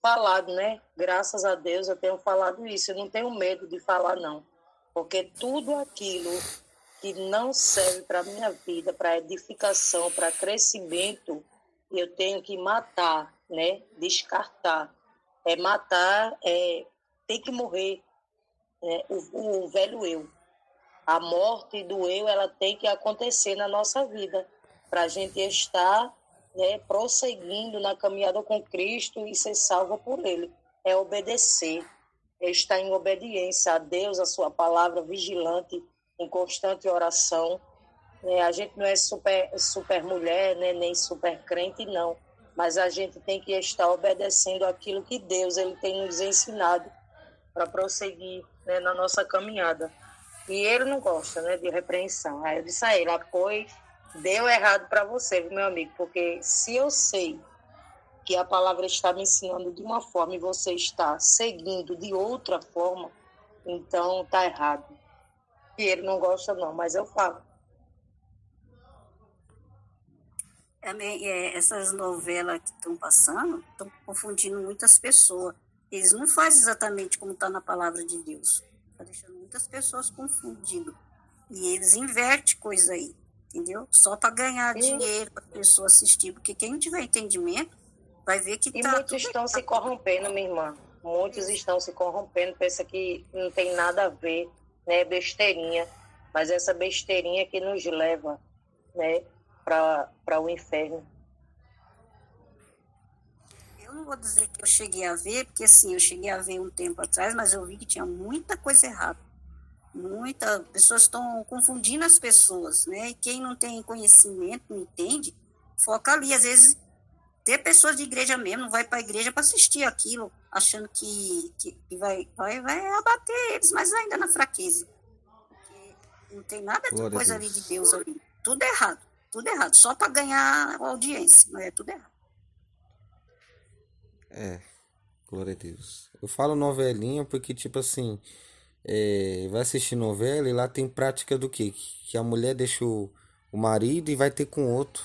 falado, né? Graças a Deus eu tenho falado isso. Eu não tenho medo de falar, não. Porque tudo aquilo que não serve para a minha vida, para edificação, para crescimento, eu tenho que matar, né? Descartar. Matar, tem que morrer, né? O velho eu. A morte do eu, ela tem que acontecer na nossa vida, para a gente estar, né, prosseguindo na caminhada com Cristo e ser salvo por Ele. É obedecer, é estar em obediência a Deus, a sua palavra, vigilante, em constante oração. A gente não é super mulher, né, nem super crente, não. Mas a gente tem que estar obedecendo aquilo que Deus ele tem nos ensinado para prosseguir, né, na nossa caminhada. E ele não gosta, né, de repreensão. Aí eu disse a ele, pois deu errado para você, meu amigo, porque se eu sei que a palavra está me ensinando de uma forma e você está seguindo de outra forma, então está errado. E ele não gosta não, mas eu falo. Essas novelas que estão passando estão confundindo muitas pessoas. Eles não fazem exatamente como está na palavra de Deus. Está deixando muitas pessoas confundidas. E eles invertem coisa aí, entendeu? Só para ganhar dinheiro para a pessoa assistir. Porque quem não tiver entendimento vai ver que e muitos estão se corrompendo, minha irmã. Muitos estão se corrompendo, pensa que não tem nada a ver, né? Besteirinha. Mas essa besteirinha que nos leva, né, para o inferno. Eu não vou dizer que eu cheguei a ver, porque assim, eu cheguei a ver um tempo atrás, mas eu vi que tinha muita coisa errada. Muitas pessoas estão confundindo as pessoas, né? E quem não tem conhecimento, não entende, foca ali. Às vezes, tem pessoas de igreja mesmo, não vai para a igreja para assistir aquilo, achando que vai abater eles, mas ainda na fraqueza. Porque não tem nada de coisa ali de Deus ali. Tudo errado, só para ganhar audiência, mas é tudo errado. Glória a Deus. Eu falo novelinha porque, tipo assim, vai assistir novela e lá tem prática do quê? Que a mulher deixa o marido e vai ter com outro.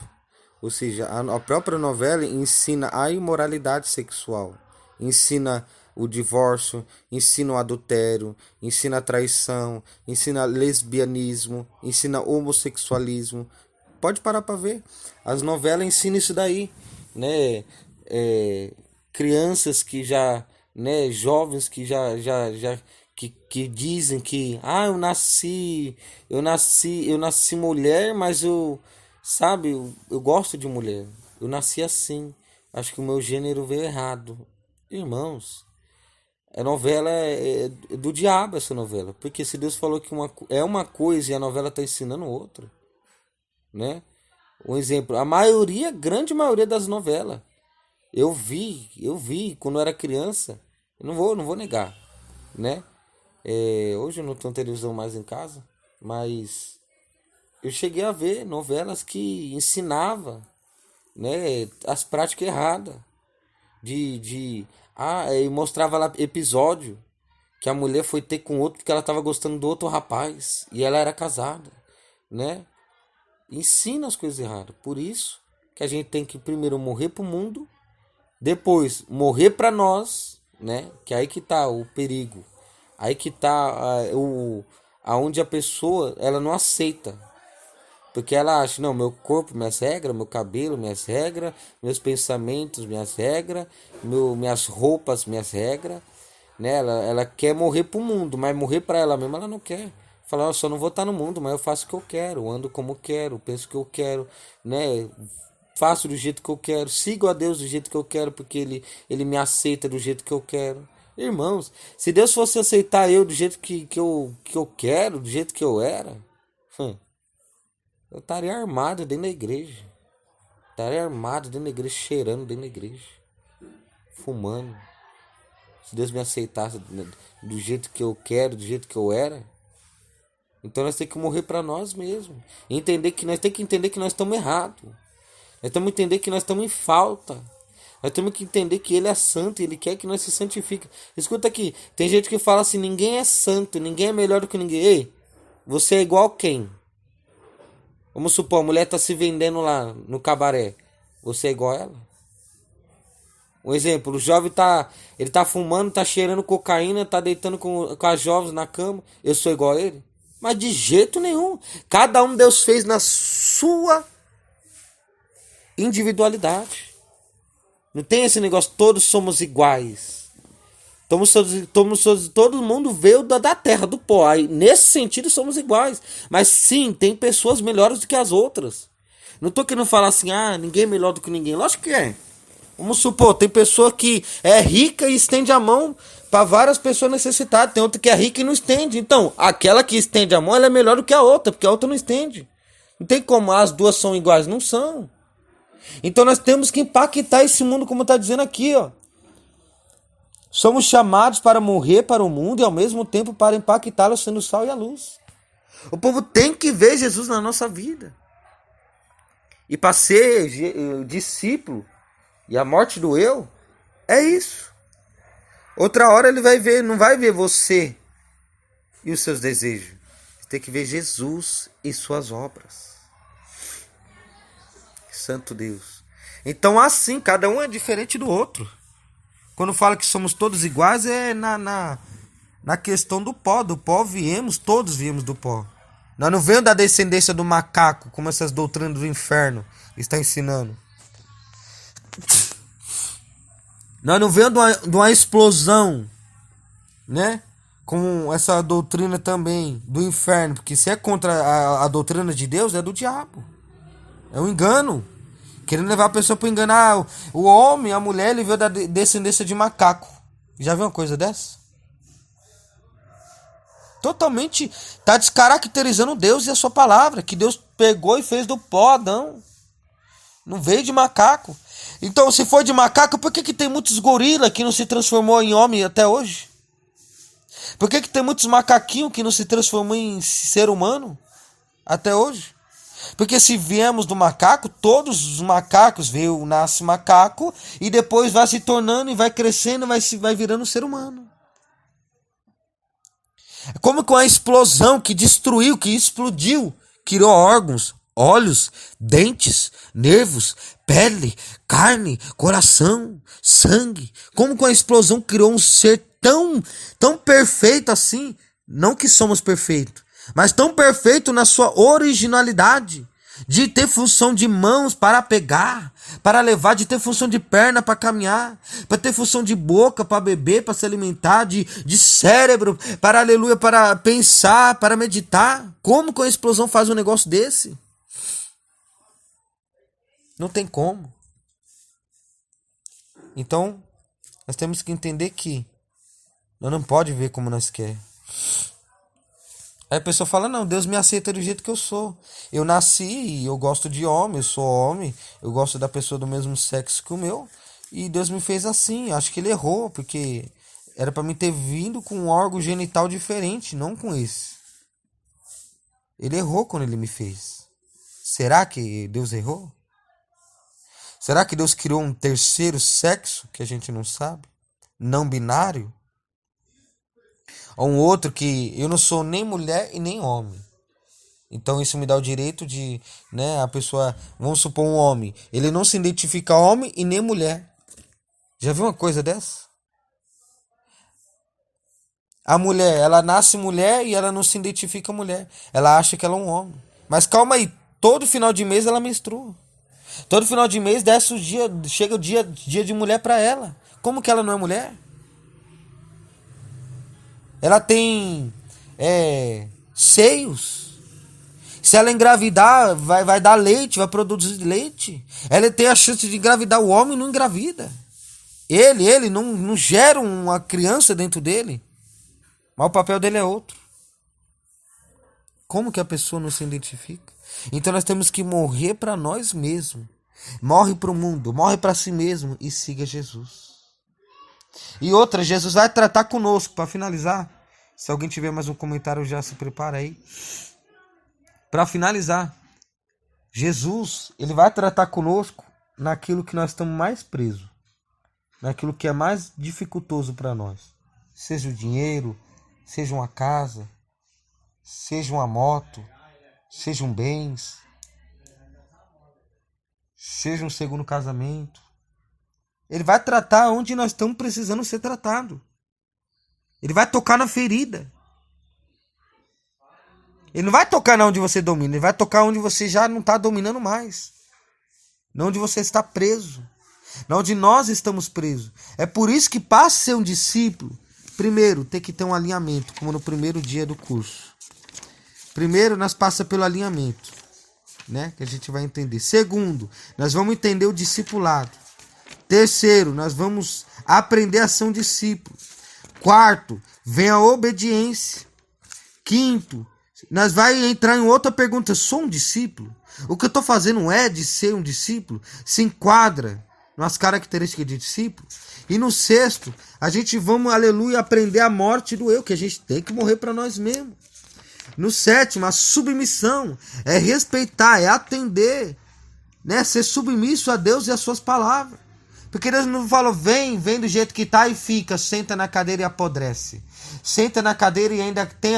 Ou seja, a própria novela ensina a imoralidade sexual, ensina o divórcio, ensina o adultério, ensina a traição, ensina lesbianismo, ensina homossexualismo. Pode parar para ver. As novelas ensinam isso daí, né? Crianças que já, né, jovens que já que dizem que eu nasci mulher, mas eu gosto de mulher. Eu nasci assim. Acho que o meu gênero veio errado. Irmãos, a novela é do diabo essa novela, porque se Deus falou que é uma coisa e a novela está ensinando outra, né? Um exemplo, grande maioria das novelas eu vi quando eu era criança. Eu não vou negar, né? Hoje eu não tenho televisão mais em casa, mas eu cheguei a ver novelas que ensinavam, né, as práticas erradas. E mostrava lá episódio que a mulher foi ter com outro porque ela estava gostando do outro rapaz e ela era casada, né? Ensina as coisas erradas. Por isso que a gente tem que primeiro morrer pro mundo, depois morrer para nós, né? Que aí que tá o perigo. Aí que tá aonde a pessoa ela não aceita. Porque ela acha, não, meu corpo, minhas regras, meu cabelo, minhas regras, meus pensamentos, minhas regras, minhas roupas, minhas regras, né? Ela quer morrer pro mundo, mas morrer para ela mesma ela não quer. Falar, eu só não vou estar no mundo, mas eu faço o que eu quero, ando como eu quero, penso o que eu quero, né? Faço do jeito que eu quero, sigo a Deus do jeito que eu quero, porque ele me aceita do jeito que eu quero. Irmãos, se Deus fosse aceitar eu do jeito que eu quero, do jeito que eu era, eu estaria armado dentro da igreja. Estaria armado dentro da igreja, cheirando dentro da igreja, fumando. Se Deus me aceitasse do jeito que eu quero, do jeito que eu era. Então nós temos que morrer para nós mesmos. Nós temos que entender que nós estamos errados. Nós temos que entender que nós estamos em falta. Nós temos que entender que Ele é santo e Ele quer que nós se santifiquem. Escuta aqui, tem gente que fala assim, ninguém é santo, ninguém é melhor do que ninguém. Ei, você é igual a quem? Vamos supor, a mulher está se vendendo lá no cabaré. Você é igual a ela? Um exemplo, o jovem ele tá fumando, tá cheirando cocaína, tá deitando com as jovens na cama. Eu sou igual a ele? Mas de jeito nenhum. Cada um Deus fez na sua individualidade. Não tem esse negócio, todos somos iguais. Todo mundo veio da terra, do pó. Aí, nesse sentido, somos iguais. Mas sim, tem pessoas melhores do que as outras. Não tô querendo falar assim, ninguém é melhor do que ninguém. Lógico que é. Vamos supor, tem pessoa que é rica e estende a mão para várias pessoas necessitadas. Tem outra que é rica e não estende. Então, aquela que estende a mão, ela é melhor do que a outra, porque a outra não estende. Não tem como as duas são iguais, não são. Então nós temos que impactar esse mundo, como está dizendo aqui, ó. Somos chamados para morrer para o mundo e ao mesmo tempo para impactá-lo sendo o sal e a luz. O povo tem que ver Jesus na nossa vida. E para ser discípulo, e a morte do eu, é isso. Outra hora ele vai ver, não vai ver você e os seus desejos. Você tem que ver Jesus e suas obras. Santo Deus. Então assim, cada um é diferente do outro. Quando fala que somos todos iguais, é na questão do pó. Do pó viemos, todos viemos do pó. Nós não viemos da descendência do macaco, como essas doutrinas do inferno estão ensinando. Nós não viemos de uma explosão, né? Com essa doutrina também do inferno. Porque se é contra a doutrina de Deus, é do diabo. É um engano. Querendo levar a pessoa para enganar o homem, a mulher, ele veio da descendência de macaco. Já viu uma coisa dessa? Totalmente está descaracterizando Deus e a sua palavra. Que Deus pegou e fez do pó Adão. Não veio de macaco. Então, se for de macaco, por que tem muitos gorilas que não se transformou em homem até hoje? Por que tem muitos macaquinhos que não se transformou em ser humano até hoje? Porque se viemos do macaco, todos os macacos nasce macaco e depois vai se tornando e vai crescendo, vai virando um ser humano. É como com a explosão que destruiu, que explodiu, criou órgãos, olhos, dentes, nervos, pele, carne, coração, sangue. Como com a explosão criou um ser tão perfeito assim, não que somos perfeitos, mas tão perfeito na sua originalidade, de ter função de mãos para pegar, para levar, de ter função de perna para caminhar, para ter função de boca para beber, para se alimentar, de cérebro para, aleluia, para pensar, para meditar. Como com a explosão faz um negócio desse? Não tem como. Então, nós temos que entender que nós não pode ver como nós quer. Aí a pessoa fala, não, Deus me aceita do jeito que eu sou. Eu nasci e eu gosto de homem, eu sou homem, eu gosto da pessoa do mesmo sexo que o meu, e Deus me fez assim. Acho que ele errou, porque era para mim ter vindo com um órgão genital diferente, não com esse. Ele errou quando ele me fez. Será que Deus errou? Será que Deus criou um terceiro sexo que a gente não sabe? Não binário? Ou um outro que eu não sou nem mulher e nem homem. Então isso me dá o direito de, né, a pessoa, vamos supor um homem, ele não se identifica homem e nem mulher. Já viu uma coisa dessa? A mulher, ela nasce mulher e ela não se identifica mulher. Ela acha que ela é um homem. Mas calma aí, todo final de mês ela menstrua. Todo final de mês desce o dia, chega o dia de mulher para ela. Como que ela não é mulher? Ela tem seios. Se ela engravidar, vai dar leite, vai produzir leite. Ela tem a chance de engravidar, o homem não engravida. Ele não gera uma criança dentro dele. Mas o papel dele é outro. Como que a pessoa não se identifica? Então nós temos que morrer para nós mesmos. Morre para o mundo, morre para si mesmo e siga Jesus. E outra, Jesus vai tratar conosco. Para finalizar, se alguém tiver mais um comentário, já se prepara aí. Para finalizar, Jesus, ele vai tratar conosco naquilo que nós estamos mais presos, naquilo que é mais dificultoso para nós. Seja o dinheiro, seja uma casa, seja uma moto, sejam bens, seja um segundo casamento. Ele vai tratar onde nós estamos precisando ser tratado. Ele vai tocar na ferida. Ele não vai tocar onde você domina, ele vai tocar onde você já não está dominando mais. Não onde você está preso. Não onde nós estamos presos. É por isso que para ser um discípulo, primeiro tem que ter um alinhamento, como no primeiro dia do curso. Primeiro nós passamos pelo alinhamento, né? Que a gente vai entender. Segundo, nós vamos entender o discipulado. Terceiro, nós vamos aprender a ser um discípulo. Quarto, vem a obediência. Quinto, nós vai entrar em outra pergunta. Sou um discípulo? O que eu estou fazendo é de ser um discípulo? Se enquadra nas características de discípulo? E no sexto, a gente vamos, aleluia, aprender a morte do eu, que a gente tem que morrer para nós mesmos. No sétimo, a submissão. É respeitar, é atender, né? Ser submisso a Deus e às suas palavras. Porque Deus não falou, vem do jeito que tá e fica, senta na cadeira e apodrece. Senta na cadeira e ainda tem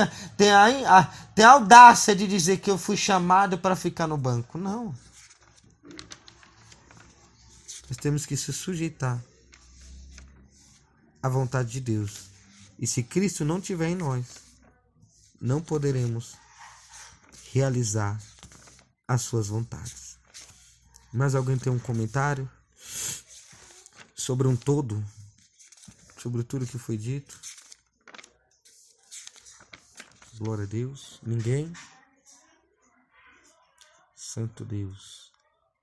a audácia de dizer que eu fui chamado para ficar no banco. Não. Nós temos que se sujeitar à vontade de Deus. E se Cristo não estiver em nós, não poderemos realizar as suas vontades. Mais alguém tem um comentário sobre um todo? Sobre tudo que foi dito? Glória a Deus. Ninguém? Santo Deus.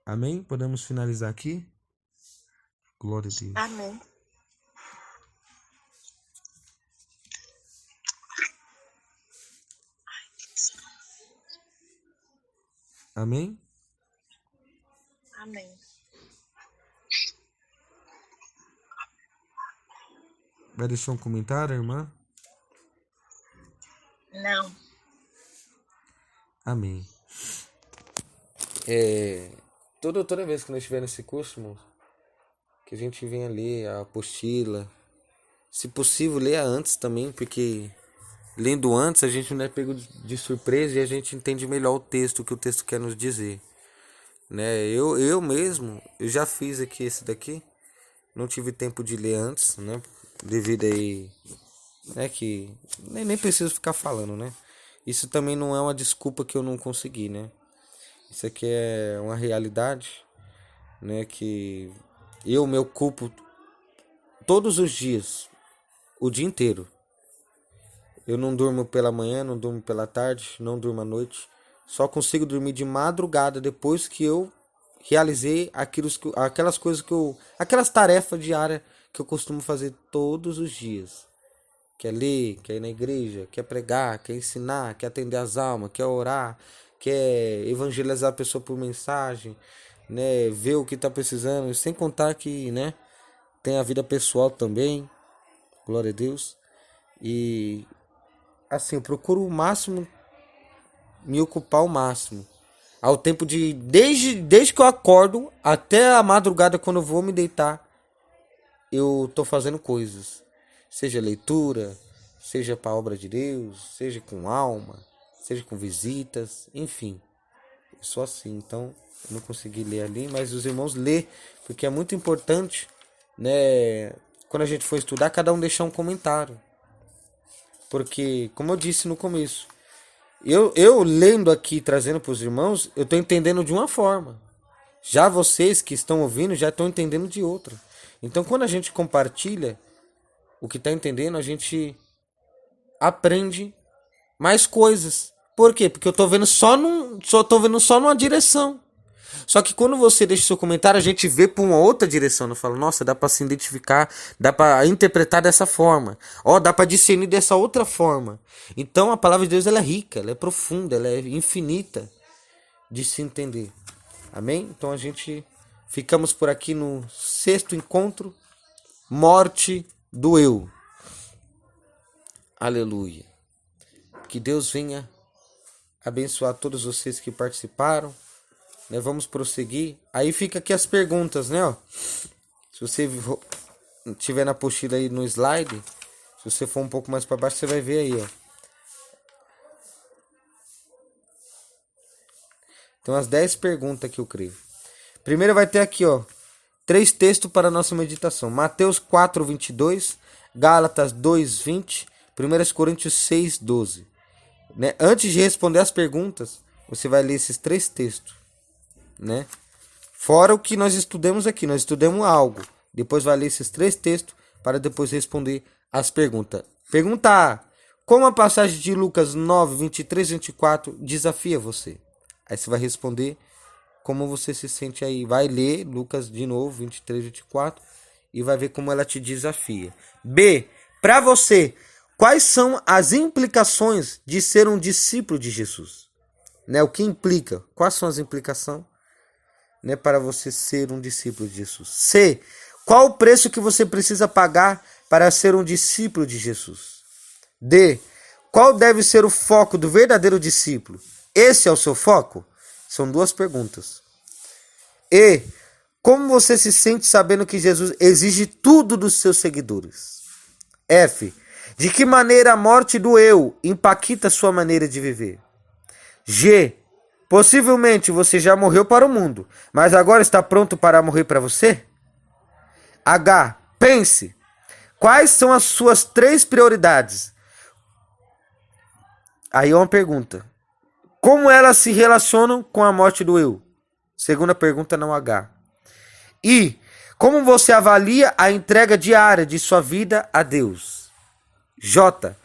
Amém? Podemos finalizar aqui? Glória a Deus. Amém. Amém? Amém. Vai deixar um comentário, irmã? Não. Amém. Toda vez que nós estiver nesse curso, irmão, que a gente venha ler a apostila, se possível, leia antes também, porque lendo antes a gente não é pego de surpresa e a gente entende melhor o texto, o que o texto quer nos dizer, né? Eu mesmo, eu já fiz aqui esse daqui, não tive tempo de ler antes, né? Devido aí, né, que nem preciso ficar falando, né? Isso também não é uma desculpa que eu não consegui, né? Isso aqui é uma realidade, né, que eu me ocupo todos os dias, o dia inteiro. Eu não durmo pela manhã, não durmo pela tarde, não durmo à noite. Só consigo dormir de madrugada depois que eu realizei aquelas coisas aquelas tarefas diárias que eu costumo fazer todos os dias. Quer ler, quer ir na igreja, quer pregar, quer ensinar, quer atender as almas, quer orar, quer evangelizar a pessoa por mensagem, né, ver o que está precisando, sem contar que, né, tem a vida pessoal também, glória a Deus. E assim, eu procuro o máximo, me ocupar o máximo, ao tempo desde que eu acordo até a madrugada, quando eu vou me deitar, eu tô fazendo coisas, seja leitura, seja para a obra de Deus, seja com alma, seja com visitas, enfim, eu sou assim. Então eu não consegui ler ali, mas os irmãos lê, porque é muito importante, né, quando a gente for estudar, cada um deixar um comentário, porque, como eu disse no começo, eu lendo aqui, trazendo para os irmãos, eu estou entendendo de uma forma, já vocês que estão ouvindo já estão entendendo de outra. Então, quando a gente compartilha o que está entendendo, a gente aprende mais coisas. Por quê? Porque eu estou vendo só numa direção. Só que quando você deixa seu comentário, a gente vê por uma outra direção. Eu falo, nossa, dá para se identificar, dá para interpretar dessa forma. Ó, dá para discernir dessa outra forma. Então a palavra de Deus, ela é rica, ela é profunda, ela é infinita de se entender. Amém? Então a gente ficamos por aqui no 6º encontro, morte do eu. Aleluia. Que Deus venha abençoar todos vocês que participaram, né? Vamos prosseguir. Aí fica aqui as perguntas, né? Ó. Se você tiver na apostila aí no slide, se você for um pouco mais para baixo, você vai ver aí, ó. Tem umas 10 perguntas que eu creio. Primeiro vai ter aqui, ó, 3 textos para a nossa meditação. Mateus 4:22, Gálatas 2:20, 1 Coríntios 6:12. Né? Antes de responder as perguntas, você vai ler esses 3 textos, né? Fora o que nós estudamos aqui, nós estudamos algo. Depois vai ler esses 3 textos para depois responder as perguntas. Pergunta A: como a passagem de Lucas 9:23-24 desafia você? Aí você vai responder como você se sente aí. Vai ler Lucas de novo, 23-24, e vai ver como ela te desafia. B: para você, quais são as implicações de ser um discípulo de Jesus? Né? O que implica? Quais são as implicações, né, para você ser um discípulo de Jesus? C: qual o preço que você precisa pagar para ser um discípulo de Jesus? D: qual deve ser o foco do verdadeiro discípulo? Esse é o seu foco? São 2 perguntas. E: como você se sente sabendo que Jesus exige tudo dos seus seguidores? F: de que maneira a morte do eu impacta sua maneira de viver? G: possivelmente você já morreu para o mundo, mas agora está pronto para morrer para você? H: pense. Quais são as suas 3 prioridades? Aí é uma pergunta. Como elas se relacionam com a morte do eu? Segunda pergunta, não H. I: como você avalia a entrega diária de sua vida a Deus? J: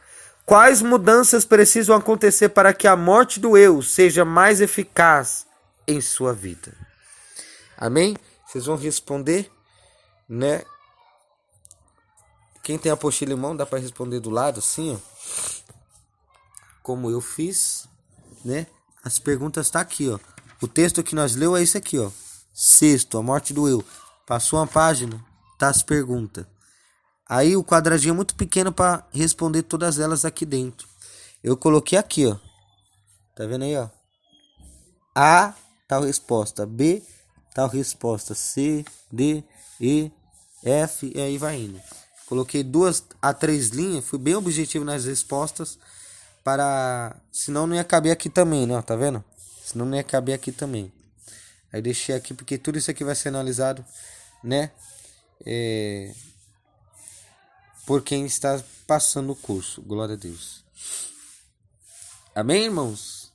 quais mudanças precisam acontecer para que a morte do eu seja mais eficaz em sua vida? Amém? Vocês vão responder, né? Quem tem a apostila em mão, dá para responder do lado, assim, ó. Como eu fiz, né? As perguntas tá aqui, ó. O texto que nós leu é esse aqui, ó. 6º, a morte do eu. Passou uma página, tá as perguntas. Aí o quadradinho é muito pequeno para responder todas elas aqui dentro. Eu coloquei aqui, ó. Tá vendo aí, ó? A, tal resposta. B, tal resposta. C, D, E, F, e aí vai indo. Coloquei 2 a 3 linhas, fui bem objetivo nas respostas, para, senão não ia caber aqui também, né? Tá vendo? Senão não ia caber aqui também. Aí deixei aqui porque tudo isso aqui vai ser analisado, né? Por quem está passando o curso. Glória a Deus. Amém, irmãos?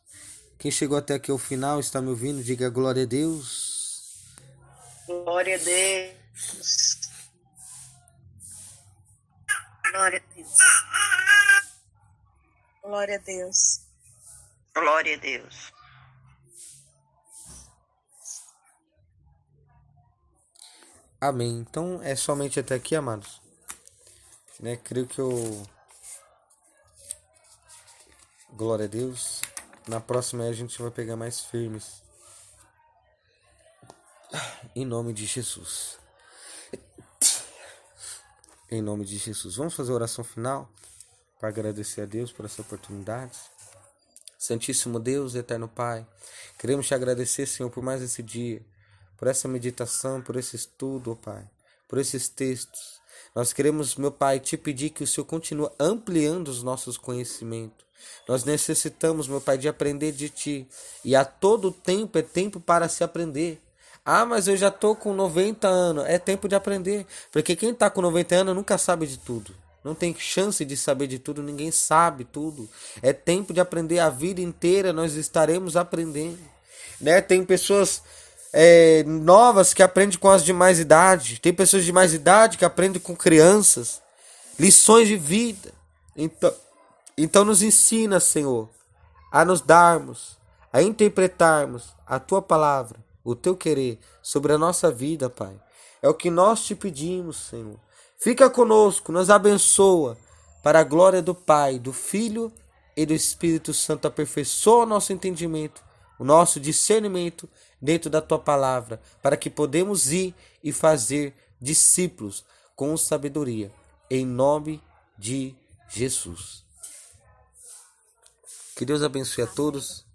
Quem chegou até aqui ao final, está me ouvindo, diga glória a Deus. Glória a Deus. Glória a Deus. Glória a Deus. Glória a Deus. Amém. Então é somente até aqui, amados. Né? Creio que eu... Glória a Deus. Na próxima a gente vai pegar mais firmes. Em nome de Jesus. Em nome de Jesus. Vamos fazer a oração final para agradecer a Deus por essa oportunidade. Santíssimo Deus, eterno Pai, queremos te agradecer, Senhor, por mais esse dia, por essa meditação, por esse estudo, ó Pai, por esses textos. Nós queremos, meu Pai, te pedir que o Senhor continue ampliando os nossos conhecimentos. Nós necessitamos, meu Pai, de aprender de Ti. E a todo tempo é tempo para se aprender. Ah, mas eu já estou com 90 anos. É tempo de aprender. Porque quem está com 90 anos nunca sabe de tudo. Não tem chance de saber de tudo. Ninguém sabe tudo. É tempo de aprender a vida inteira. Nós estaremos aprendendo. Né? Tem pessoas novas que aprendem com as de mais idade. Tem pessoas de mais idade que aprendem com crianças. Lições de vida. Então nos ensina, Senhor, a nos darmos, a interpretarmos a Tua palavra, o Teu querer sobre a nossa vida, Pai. É o que nós te pedimos, Senhor. Fica conosco, nos abençoa, para a glória do Pai, do Filho e do Espírito Santo. Aperfeiçoa o nosso entendimento, o nosso discernimento dentro da Tua palavra, para que podemos ir e fazer discípulos com sabedoria, em nome de Jesus. Que Deus abençoe a todos.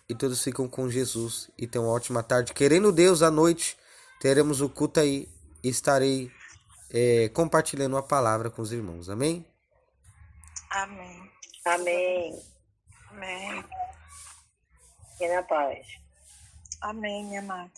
e todos ficam com Jesus e tenham uma ótima tarde. Querendo Deus, à noite teremos o culto aí e estarei compartilhando a palavra com os irmãos. Amém? Amém. Amém. Amém. E na paz. Amém, minha amada.